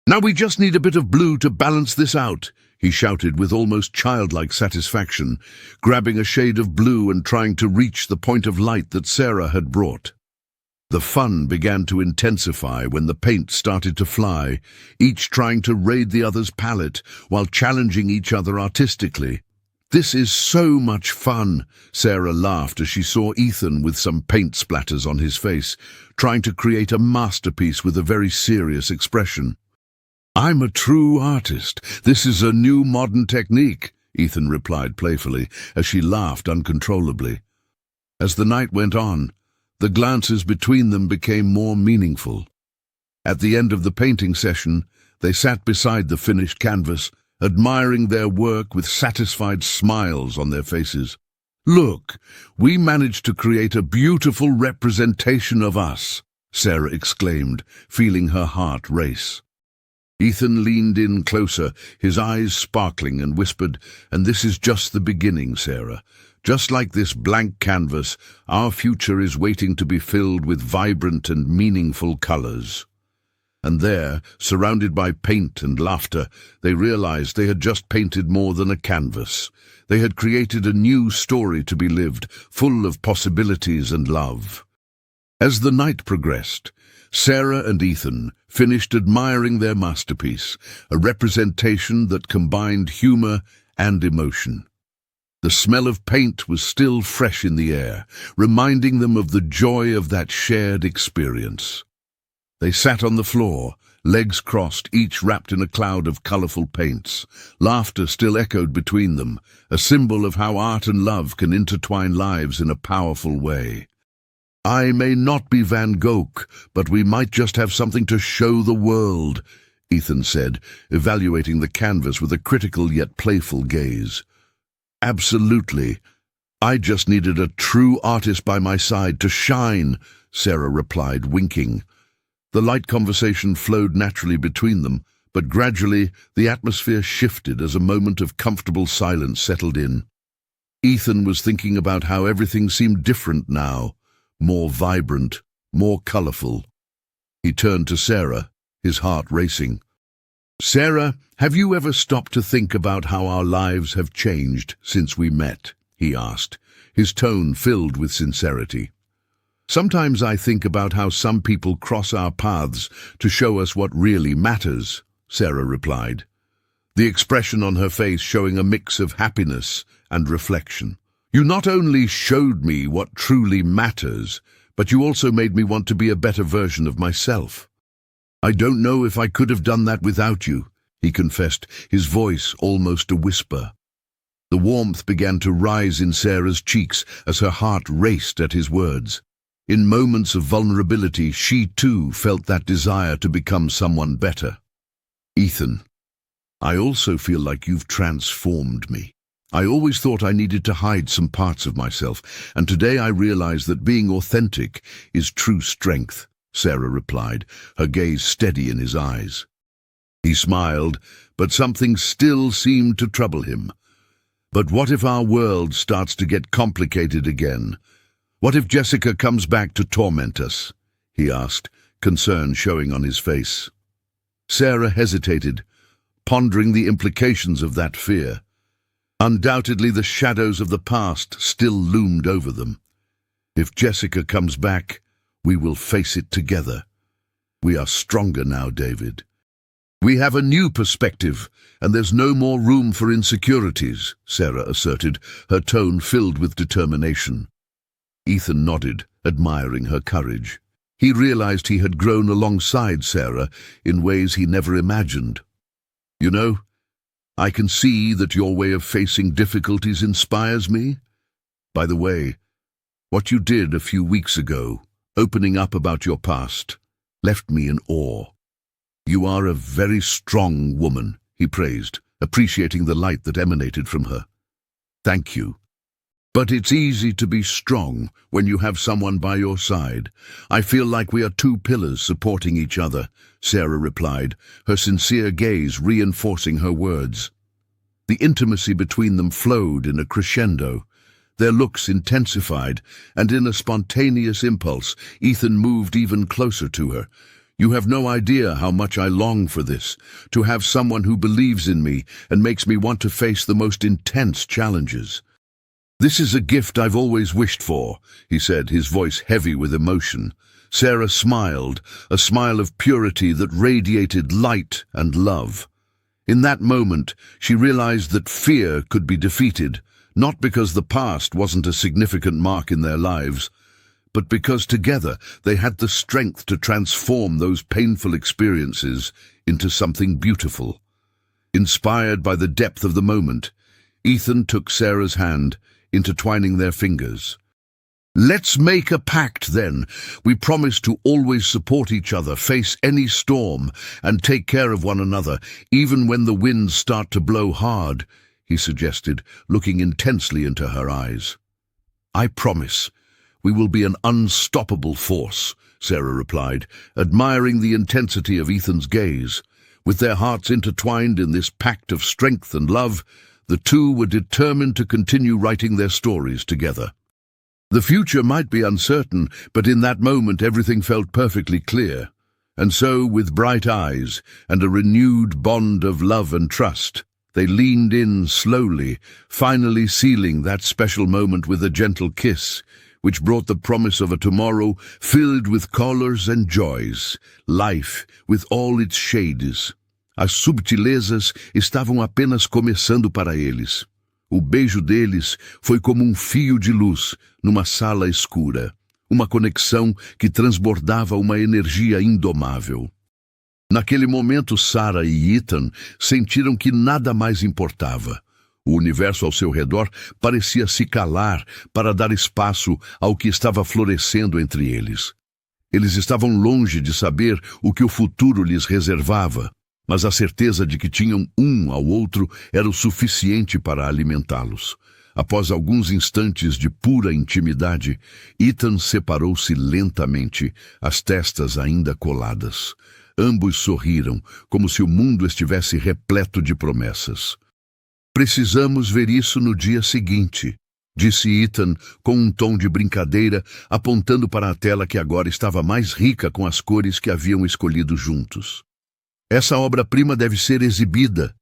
"Now we just need a bit of blue to balance this out," he shouted with almost childlike satisfaction, grabbing a shade of blue and trying to reach the point of light that Sarah had brought. The fun began to intensify when the paint started to fly, each trying to raid the other's palette while challenging each other artistically. "This is so much fun," Sarah laughed as she saw Ethan with some paint splatters on his face, trying to create a masterpiece with a very serious expression. "I'm a true artist. This is a new modern technique," Ethan replied playfully as she laughed uncontrollably. As the night went on, the glances between them became more meaningful. At the end of the painting session, they sat beside the finished canvas, admiring their work with satisfied smiles on their faces. "Look, we managed to create a beautiful representation of us," Sarah exclaimed, feeling her heart race. Ethan leaned in closer, his eyes sparkling, and whispered, "And this is just the beginning, Sarah. Just like this blank canvas, our future is waiting to be filled with vibrant and meaningful colors." And there, surrounded by paint and laughter, they realized they had just painted more than a canvas. They had created a new story to be lived, full of possibilities and love. As the night progressed, Sarah and Ethan finished admiring their masterpiece, a representation that combined humor and emotion. The smell of paint was still fresh in the air, reminding them of the joy of that shared experience. They sat on the floor, legs crossed, each wrapped in a cloud of colorful paints. Laughter still echoed between them, a symbol of how art and love can intertwine lives in a powerful way. "I may not be Van Gogh, but we might just have something to show the world," Ethan said, evaluating the canvas with a critical yet playful gaze. "Absolutely. I just needed a true artist by my side to shine," Sarah replied, winking. The light conversation flowed naturally between them, but gradually the atmosphere shifted as a moment of comfortable silence settled in. Ethan was thinking about how everything seemed different now, more vibrant, more colorful. He turned to Sarah, his heart racing. "Sarah, have you ever stopped to think about how our lives have changed since we met?" he asked, his tone filled with sincerity. "Sometimes I think about how some people cross our paths to show us what really matters," Sarah replied, the expression on her face showing a mix of happiness and reflection. "You not only showed me what truly matters, but you also made me want to be a better version of myself. I don't know if I could have done that without you," he confessed, his voice almost a whisper. The warmth began to rise in Sarah's cheeks as her heart raced at his words. In moments of vulnerability, she too felt that desire to become someone better. "Ethan, I also feel like you've transformed me. I always thought I needed to hide some parts of myself, and today I realize that being authentic is true strength, Sarah replied, her gaze steady in his eyes. He smiled, but something still seemed to trouble him. But what if our world starts to get complicated again? What if Jessica comes back to torment us? He asked, concern showing on his face. Sarah hesitated, pondering the implications of that fear. Undoubtedly, the shadows of the past still loomed over them. If Jessica comes back, we will face it together. We are stronger now, David. We have a new perspective, and there's no more room for insecurities, Sarah asserted, her tone filled with determination. Ethan nodded, admiring her courage. He realized he had grown alongside Sarah in ways he never imagined. You know, I can see that your way of facing difficulties inspires me. By the way, what you did a few weeks ago, opening up about your past, left me in awe. You are a very strong woman, he praised, appreciating the light that emanated from her. Thank you. But it's easy to be strong when you have someone by your side. I feel like we are two pillars supporting each other, Sarah replied, her sincere gaze reinforcing her words. The intimacy between them flowed in a crescendo. Their looks intensified, and in a spontaneous impulse, Ethan moved even closer to her. You have no idea how much I long for this, to have someone who believes in me and makes me want to face the most intense challenges. This is a gift I've always wished for, he said, his voice heavy with emotion. Sarah smiled, a smile of purity that radiated light and love. In that moment, she realized that fear could be defeated, not because the past wasn't a significant mark in their lives, but because together they had the strength to transform those painful experiences into something beautiful. Inspired by the depth of the moment, Ethan took Sarah's hand, intertwining their fingers. Let's make a pact, then. We promise to always support each other, face any storm, and take care of one another, even when the winds start to blow hard, he suggested, looking intensely into her eyes. I promise. We will be an unstoppable force, Sarah replied, admiring the intensity of Ethan's gaze. With their hearts intertwined in this pact of strength and love, the two were determined to continue writing their stories together. The future might be uncertain, but in that moment everything felt perfectly clear. And so, with bright eyes and a renewed bond of love and trust, they leaned in slowly, finally sealing that special moment with a gentle kiss, which brought the promise of a tomorrow filled with colors and joys, life with all its shades. As subtilezas estavam apenas começando para eles. O beijo deles foi como fio de luz numa sala escura, uma conexão que transbordava uma energia indomável. Naquele momento, Sarah e Ethan sentiram que nada mais importava. O universo ao seu redor parecia se calar para dar espaço ao que estava florescendo entre eles. Eles estavam longe de saber o que o futuro lhes reservava, mas a certeza de que tinham um ao outro era o suficiente para alimentá-los. Após alguns instantes de pura intimidade, Ethan separou-se lentamente, as testas ainda coladas. Ambos sorriram, como se o mundo estivesse repleto de promessas. Precisamos ver isso no dia seguinte, disse Ethan com um tom de brincadeira, apontando para a tela que agora estava mais rica com as cores que haviam escolhido juntos. Essa obra-prima deve ser exibida.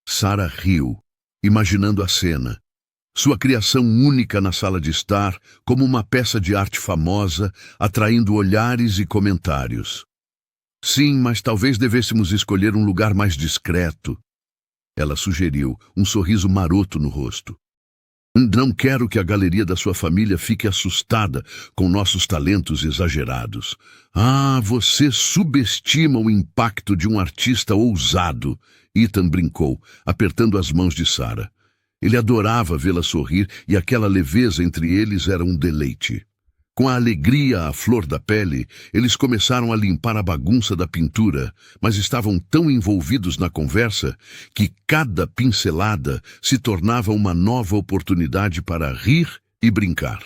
Sarah riu, imaginando a cena. Sua criação única na sala de estar, como uma peça de arte famosa, atraindo olhares e comentários. Sim, mas talvez devêssemos escolher um lugar mais discreto. Ela sugeriu, um sorriso maroto no rosto. Não quero que a galeria da sua família fique assustada com nossos talentos exagerados. Ah, você subestima o impacto de um artista ousado, Ethan brincou, apertando as mãos de Sarah. Ele adorava vê-la sorrir e aquela leveza entre eles era um deleite. Com a alegria à flor da pele, eles começaram a limpar a bagunça da pintura, mas estavam tão envolvidos na conversa que cada pincelada se tornava uma nova oportunidade para rir e brincar.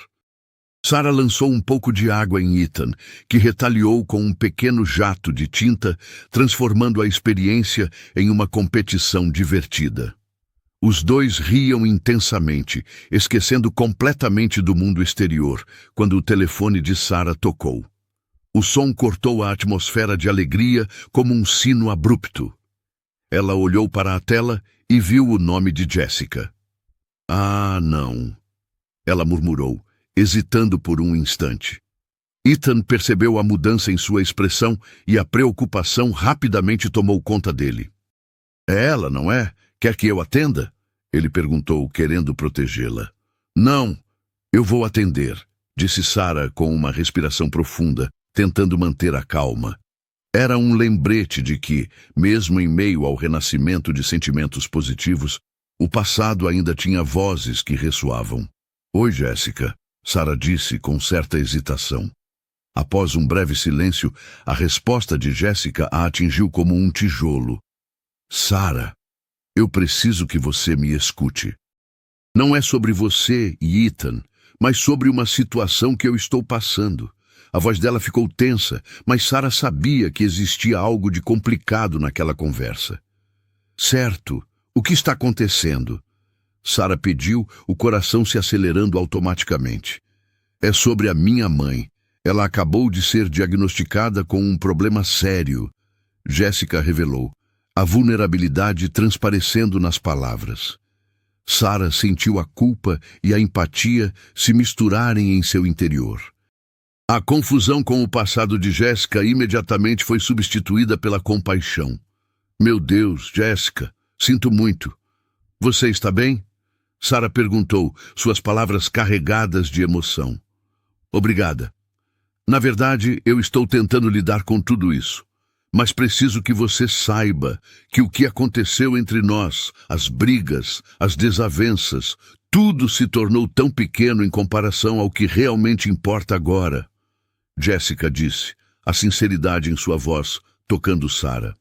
Sarah lançou um pouco de água em Ethan, que retaliou com um pequeno jato de tinta, transformando a experiência em uma competição divertida. Os dois riam intensamente, esquecendo completamente do mundo exterior, quando o telefone de Sarah tocou. O som cortou a atmosfera de alegria como um sino abrupto. Ela olhou para a tela e viu o nome de Jessica. "Ah, não", ela murmurou, hesitando por um instante. Ethan percebeu a mudança em sua expressão e a preocupação rapidamente tomou conta dele. "É ela, não é? Quer que eu atenda?" Ele perguntou, querendo protegê-la. "Não, eu vou atender", disse Sarah com uma respiração profunda, tentando manter a calma. Era um lembrete de que, mesmo em meio ao renascimento de sentimentos positivos, o passado ainda tinha vozes que ressoavam. "Oi, Jéssica", Sarah disse com certa hesitação. Após um breve silêncio, a resposta de Jéssica a atingiu como um tijolo. "Sarah, eu preciso que você me escute. Não é sobre você e Ethan, mas sobre uma situação que eu estou passando." A voz dela ficou tensa, mas Sarah sabia que existia algo de complicado naquela conversa. "Certo, o que está acontecendo?" Sarah pediu, o coração se acelerando automaticamente. "É sobre a minha mãe. Ela acabou de ser diagnosticada com um problema sério", Jéssica revelou, a vulnerabilidade transparecendo nas palavras. Sarah sentiu a culpa e a empatia se misturarem em seu interior. A confusão com o passado de Jéssica imediatamente foi substituída pela compaixão. "Meu Deus, Jéssica, sinto muito. Você está bem?" Sarah perguntou, suas palavras carregadas de emoção. "Obrigada. Na verdade, eu estou tentando lidar com tudo isso. Mas preciso que você saiba que o que aconteceu entre nós, as brigas, as desavenças, tudo se tornou tão pequeno em comparação ao que realmente importa agora", Jéssica disse, a sinceridade em sua voz, tocando Sarah.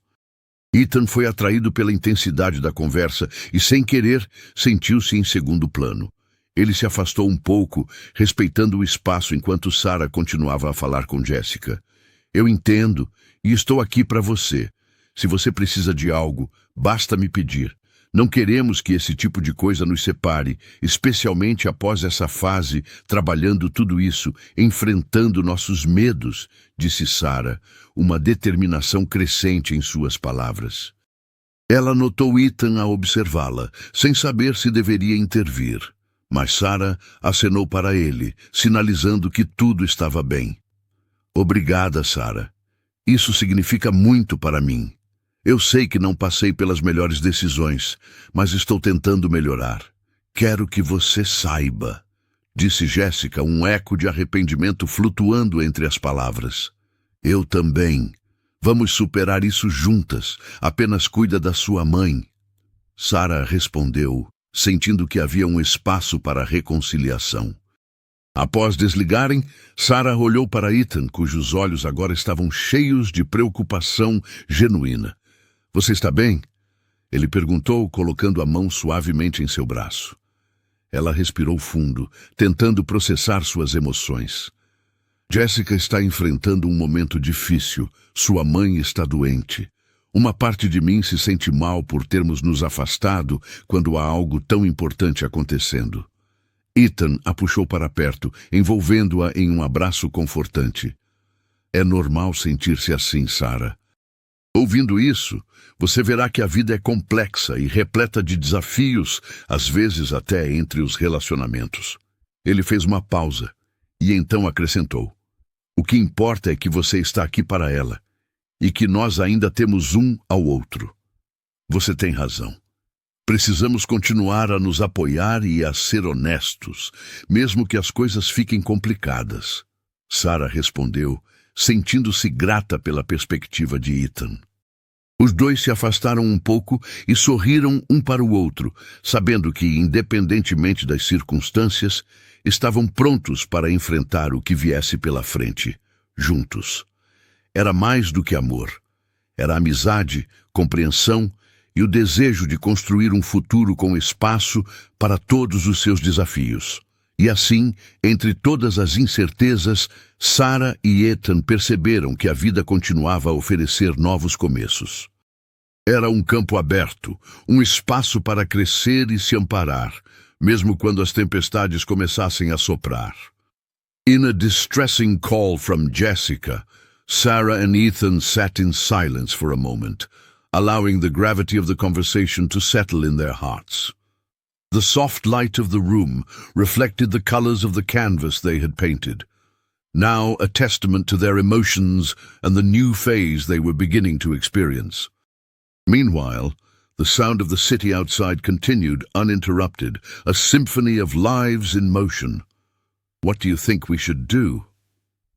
Ethan foi atraído pela intensidade da conversa e, sem querer, sentiu-se em segundo plano. Ele se afastou um pouco, respeitando o espaço enquanto Sarah continuava a falar com Jéssica. "Eu entendo e estou aqui para você. Se você precisa de algo, basta me pedir. Não queremos que esse tipo de coisa nos separe, especialmente após essa fase, trabalhando tudo isso, enfrentando nossos medos", disse Sarah, uma determinação crescente em suas palavras. Ela notou Ethan a observá-la, sem saber se deveria intervir. Mas Sarah acenou para ele, sinalizando que tudo estava bem. "Obrigada, Sarah. Isso significa muito para mim. Eu sei que não passei pelas melhores decisões, mas estou tentando melhorar. Quero que você saiba", disse Jéssica, um eco de arrependimento flutuando entre as palavras. "Eu também. Vamos superar isso juntas. Apenas cuida da sua mãe." Sarah respondeu, sentindo que havia um espaço para reconciliação. Após desligarem, Sarah olhou para Ethan, cujos olhos agora estavam cheios de preocupação genuína. "Você está bem?" ele perguntou, colocando a mão suavemente em seu braço. Ela respirou fundo, tentando processar suas emoções. "Jéssica está enfrentando um momento difícil. Sua mãe está doente. Uma parte de mim se sente mal por termos nos afastado quando há algo tão importante acontecendo." Ethan a puxou para perto, envolvendo-a em um abraço confortante. "É normal sentir-se assim, Sarah. Ouvindo isso, você verá que a vida é complexa e repleta de desafios, às vezes até entre os relacionamentos." Ele fez uma pausa e então acrescentou: "O que importa é que você está aqui para ela e que nós ainda temos um ao outro." Você tem razão. Precisamos continuar a nos apoiar e a ser honestos, mesmo que as coisas fiquem complicadas, Sarah respondeu, sentindo-se grata pela perspectiva de Ethan. Os dois se afastaram um pouco e sorriram um para o outro, sabendo que, independentemente das circunstâncias, estavam prontos para enfrentar o que viesse pela frente, juntos. Era mais do que amor. Era amizade, compreensão e o desejo de construir um futuro com espaço para todos os seus desafios. E assim, entre todas as incertezas, Sarah e Ethan perceberam que a vida continuava a oferecer novos começos. Era um campo aberto, um espaço para crescer e se amparar, mesmo quando as tempestades começassem a soprar. In a distressing call from Jessica, Sarah and Ethan sat in silence for a moment, allowing the gravity of the conversation to settle in their hearts. The soft light of the room reflected the colors of the canvas they had painted, now a testament to their emotions and the new phase they were beginning to experience. Meanwhile, the sound of the city outside continued uninterrupted, a symphony of lives in motion. "What do you think we should do?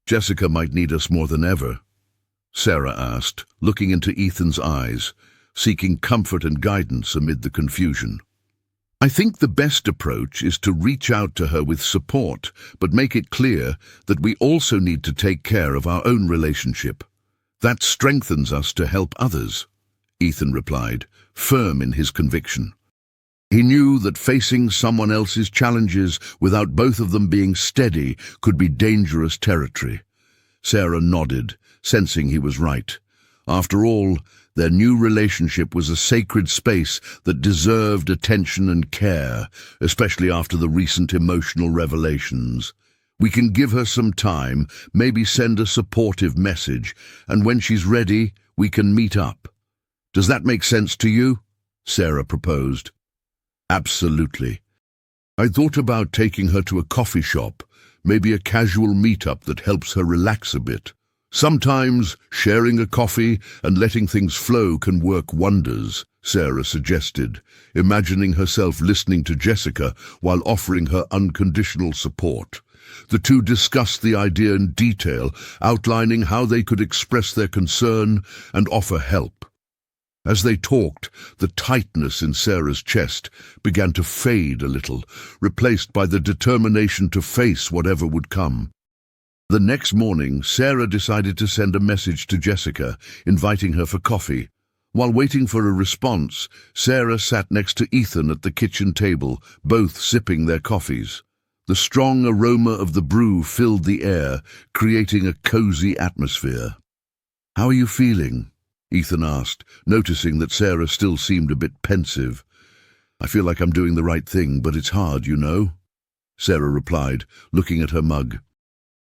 Jessica might need us more than ever," Sarah asked, looking into Ethan's eyes, seeking comfort and guidance amid the confusion. "I think the best approach is to reach out to her with support, but make it clear that we also need to take care of our own relationship. That strengthens us to help others," Ethan replied, firm in his conviction. He knew that facing someone else's challenges without both of them being steady could be dangerous territory. Sarah nodded, sensing he was right. After all, their new relationship was a sacred space that deserved attention and care, especially after the recent emotional revelations. "We can give her some time, maybe send a supportive message, and when she's ready, we can meet up. Does that make sense to you?" Sarah proposed. "Absolutely. I thought about taking her to a coffee shop, maybe a casual meetup that helps her relax a bit. Sometimes sharing a coffee and letting things flow can work wonders," Sarah suggested, imagining herself listening to Jessica while offering her unconditional support. The two discussed the idea in detail, outlining how they could express their concern and offer help. As they talked, the tightness in Sarah's chest began to fade a little, replaced by the determination to face whatever would come. The next morning, Sarah decided to send a message to Jessica, inviting her for coffee. While waiting for a response, Sarah sat next to Ethan at the kitchen table, both sipping their coffees. The strong aroma of the brew filled the air, creating a cozy atmosphere. "How are you feeling?" Ethan asked, noticing that Sarah still seemed a bit pensive. "I feel like I'm doing the right thing, but it's hard, you know," Sarah replied, looking at her mug.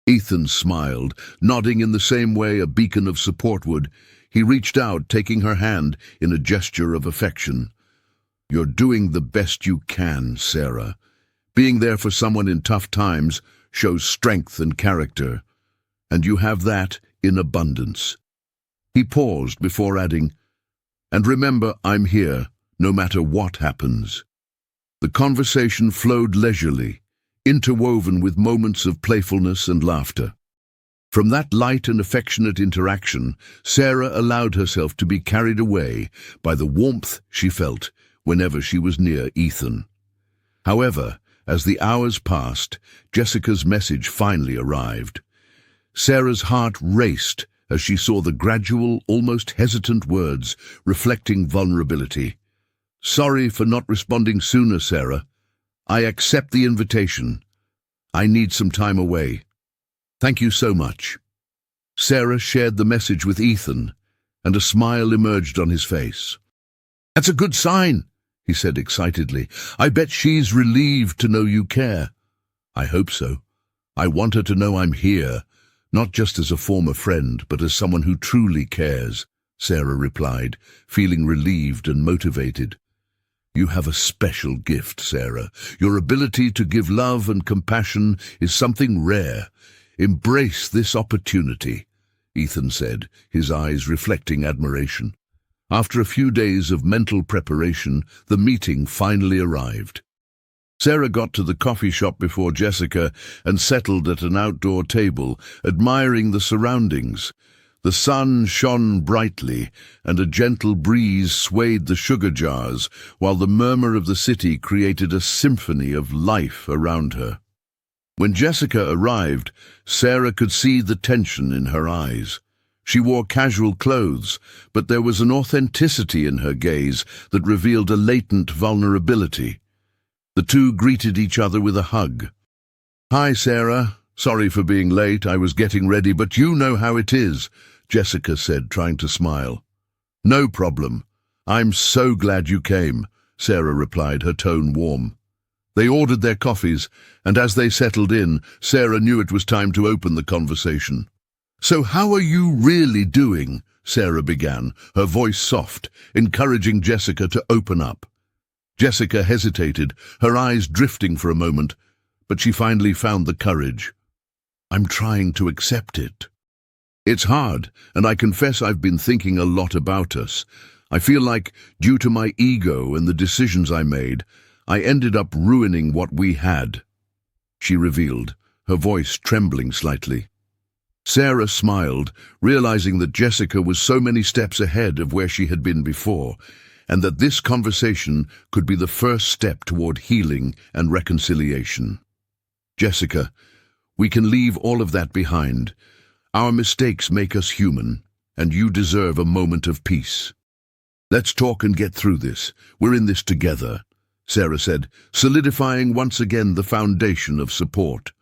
Ethan smiled, nodding in the same way a beacon of support would. He reached out, taking her hand in a gesture of affection. "You're doing the best you can, Sarah. Being there for someone in tough times shows strength and character, and you have that in abundance." He paused before adding, "And remember, I'm here, no matter what happens." The conversation flowed leisurely, interwoven with moments of playfulness and laughter. From that light and affectionate interaction, Sarah allowed herself to be carried away by the warmth she felt whenever she was near Ethan. However, as the hours passed, Jessica's message finally arrived. Sarah's heart raced as she saw the gradual, almost hesitant words reflecting vulnerability. "Sorry for not responding sooner, Sarah. I accept the invitation. I need some time away. Thank you so much." Sarah shared the message with Ethan, and a smile emerged on his face. "That's a good sign," he said excitedly. "I bet she's relieved to know you care." "I hope so. I want her to know I'm here, not just as a former friend, but as someone who truly cares," Sarah replied, feeling relieved and motivated. "You have a special gift, Sarah. Your ability to give love and compassion is something rare. Embrace this opportunity," Ethan said, his eyes reflecting admiration. After a few days of mental preparation, the meeting finally arrived. Sarah got to the coffee shop before Jessica and settled at an outdoor table, admiring the surroundings. The sun shone brightly, and a gentle breeze swayed the sugar jars, while the murmur of the city created a symphony of life around her. When Jessica arrived, Sarah could see the tension in her eyes. She wore casual clothes, but there was an authenticity in her gaze that revealed a latent vulnerability. The two greeted each other with a hug. "Hi, Sarah. Sorry for being late. I was getting ready, but you know how it is," Jessica said, trying to smile. "No problem. I'm so glad you came," Sarah replied, her tone warm. They ordered their coffees, and as they settled in, Sarah knew it was time to open the conversation. "So how are you really doing?" Sarah began, her voice soft, encouraging Jessica to open up. Jessica hesitated, her eyes drifting for a moment, but she finally found the courage. "I'm trying to accept it. It's hard, and I confess I've been thinking a lot about us. I feel like, due to my ego and the decisions I made, I ended up ruining what we had," she revealed, her voice trembling slightly. Sarah smiled, realizing that Jessica was so many steps ahead of where she had been before, and that this conversation could be the first step toward healing and reconciliation. "Jessica, we can leave all of that behind. Our mistakes make us human, and you deserve a moment of peace. Let's talk and get through this. We're in this together," Sarah said, solidifying once again the foundation of support.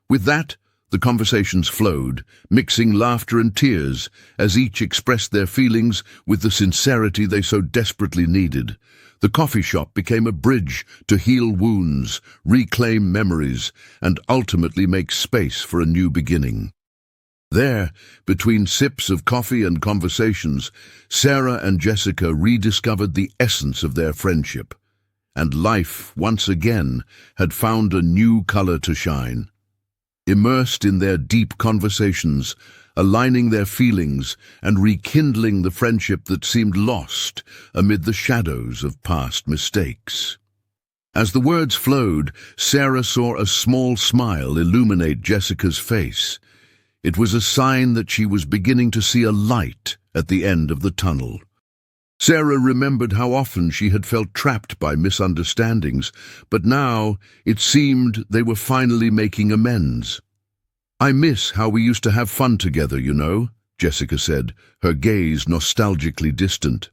With that, the conversations flowed, mixing laughter and tears as each expressed their feelings with the sincerity they so desperately needed. The coffee shop became a bridge to heal wounds, reclaim memories, and ultimately make space for a new beginning. There, between sips of coffee and conversations, Sarah and Jessica rediscovered the essence of their friendship, and life, once again, had found a new color to shine. Immersed in their deep conversations, aligning their feelings and rekindling the friendship that seemed lost amid the shadows of past mistakes. As the words flowed, Sarah saw a small smile illuminate Jessica's face. It was a sign that she was beginning to see a light at the end of the tunnel. Sarah remembered how often she had felt trapped by misunderstandings, but now it seemed they were finally making amends. "I miss how we used to have fun together, you know," Jessica said, her gaze nostalgically distant.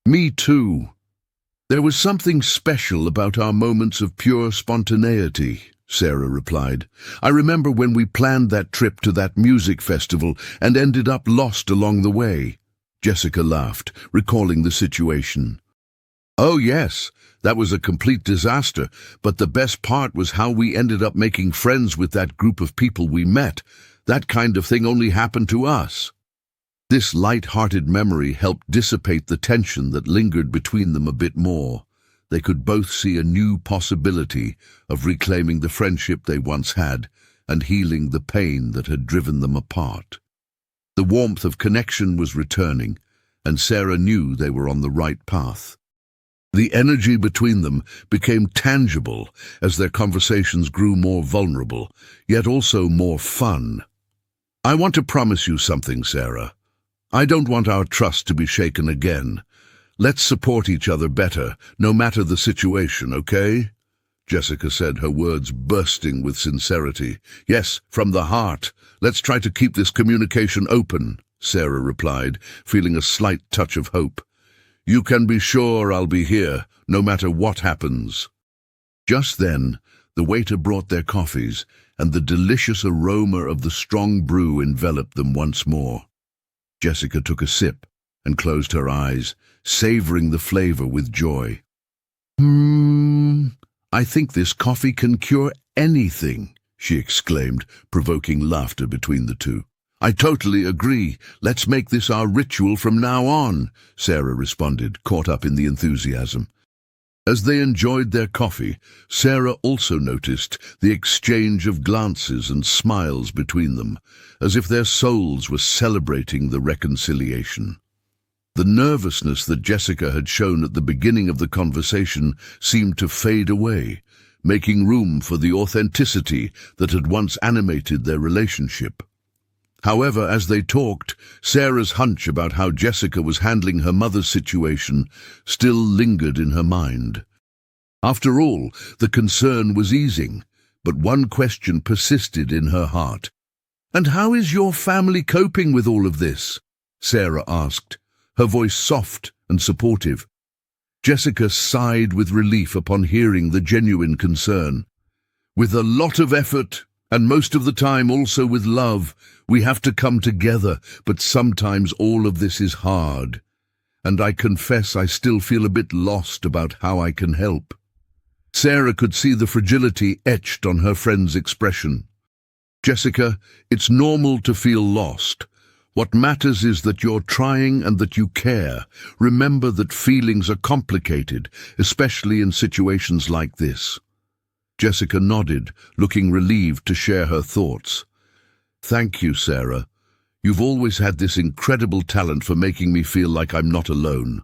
"Me too. There was something special about our moments of pure spontaneity," Sarah replied. "I remember when we planned that trip to that music festival and ended up lost along the way." Jessica laughed, recalling the situation. "Oh yes, that was a complete disaster, but the best part was how we ended up making friends with that group of people we met. That kind of thing only happened to us." This light-hearted memory helped dissipate the tension that lingered between them a bit more. They could both see a new possibility of reclaiming the friendship they once had and healing the pain that had driven them apart. The warmth of connection was returning, and Sarah knew they were on the right path. The energy between them became tangible as their conversations grew more vulnerable, yet also more fun. "I want to promise you something, Sarah. I don't want our trust to be shaken again. Let's support each other better, no matter the situation, okay?" Jessica said, her words bursting with sincerity. "Yes, from the heart. Let's try to keep this communication open," Sarah replied, feeling a slight touch of hope. "You can be sure I'll be here, no matter what happens." Just then, the waiter brought their coffees, and the delicious aroma of the strong brew enveloped them once more. Jessica took a sip and closed her eyes, savoring the flavor with joy. "I think this coffee can cure anything," she exclaimed, provoking laughter between the two. "I totally agree. Let's make this our ritual from now on," Sarah responded, caught up in the enthusiasm. As they enjoyed their coffee, Sarah also noticed the exchange of glances and smiles between them, as if their souls were celebrating the reconciliation. The nervousness that Jessica had shown at the beginning of the conversation seemed to fade away, making room for the authenticity that had once animated their relationship. However, as they talked, Sarah's hunch about how Jessica was handling her mother's situation still lingered in her mind. After all, the concern was easing, but one question persisted in her heart. "And how is your family coping with all of this?" Sarah asked, her voice soft and supportive. Jessica sighed with relief upon hearing the genuine concern. "With a lot of effort, and most of the time also with love, we have to come together, but sometimes all of this is hard. And I confess I still feel a bit lost about how I can help." Sarah could see the fragility etched on her friend's expression. "Jessica, it's normal to feel lost. What matters is that you're trying and that you care. Remember that feelings are complicated, especially in situations like this." Jessica nodded, looking relieved to share her thoughts. "Thank you, Sarah. You've always had this incredible talent for making me feel like I'm not alone.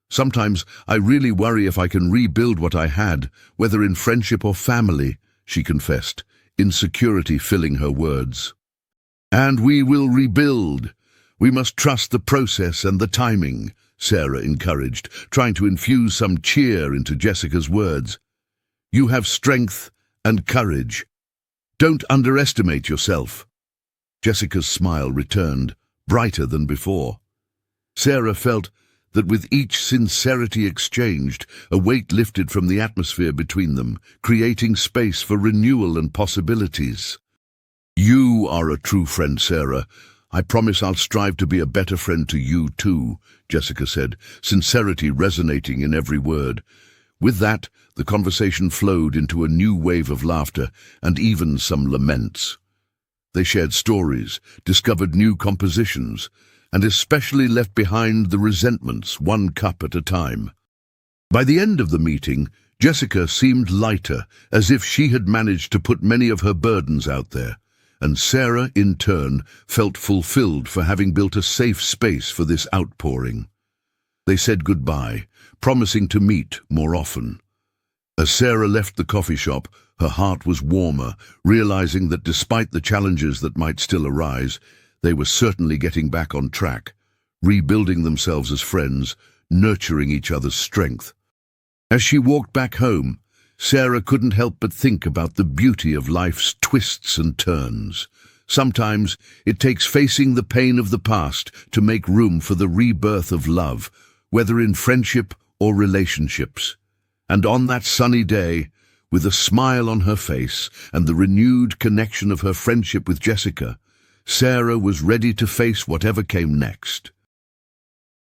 Sometimes I really worry if I can rebuild what I had, whether in friendship or family," she confessed, insecurity filling her words. "And we will rebuild. We must trust the process and the timing," Sarah encouraged, trying to infuse some cheer into Jessica's words. "You have strength and courage. Don't underestimate yourself." Jessica's smile returned, brighter than before. Sarah felt that with each sincerity exchanged, a weight lifted from the atmosphere between them, creating space for renewal and possibilities. "You are a true friend, Sarah. I promise I'll strive to be a better friend to you too," Jessica said, sincerity resonating in every word. With that, the conversation flowed into a new wave of laughter and even some laments. They shared stories, discovered new compositions, and especially left behind the resentments, one cup at a time. By the end of the meeting, Jessica seemed lighter, as if she had managed to put many of her burdens out there, and Sarah, in turn, felt fulfilled for having built a safe space for this outpouring. They said goodbye, promising to meet more often. As Sarah left the coffee shop, her heart was warmer, realizing that despite the challenges that might still arise, they were certainly getting back on track, rebuilding themselves as friends, nurturing each other's strength. As she walked back home, Sarah couldn't help but think about the beauty of life's twists and turns. Sometimes it takes facing the pain of the past to make room for the rebirth of love, whether in friendship or relationships. And on that sunny day, with a smile on her face and the renewed connection of her friendship with Jessica, Sarah was ready to face whatever came next.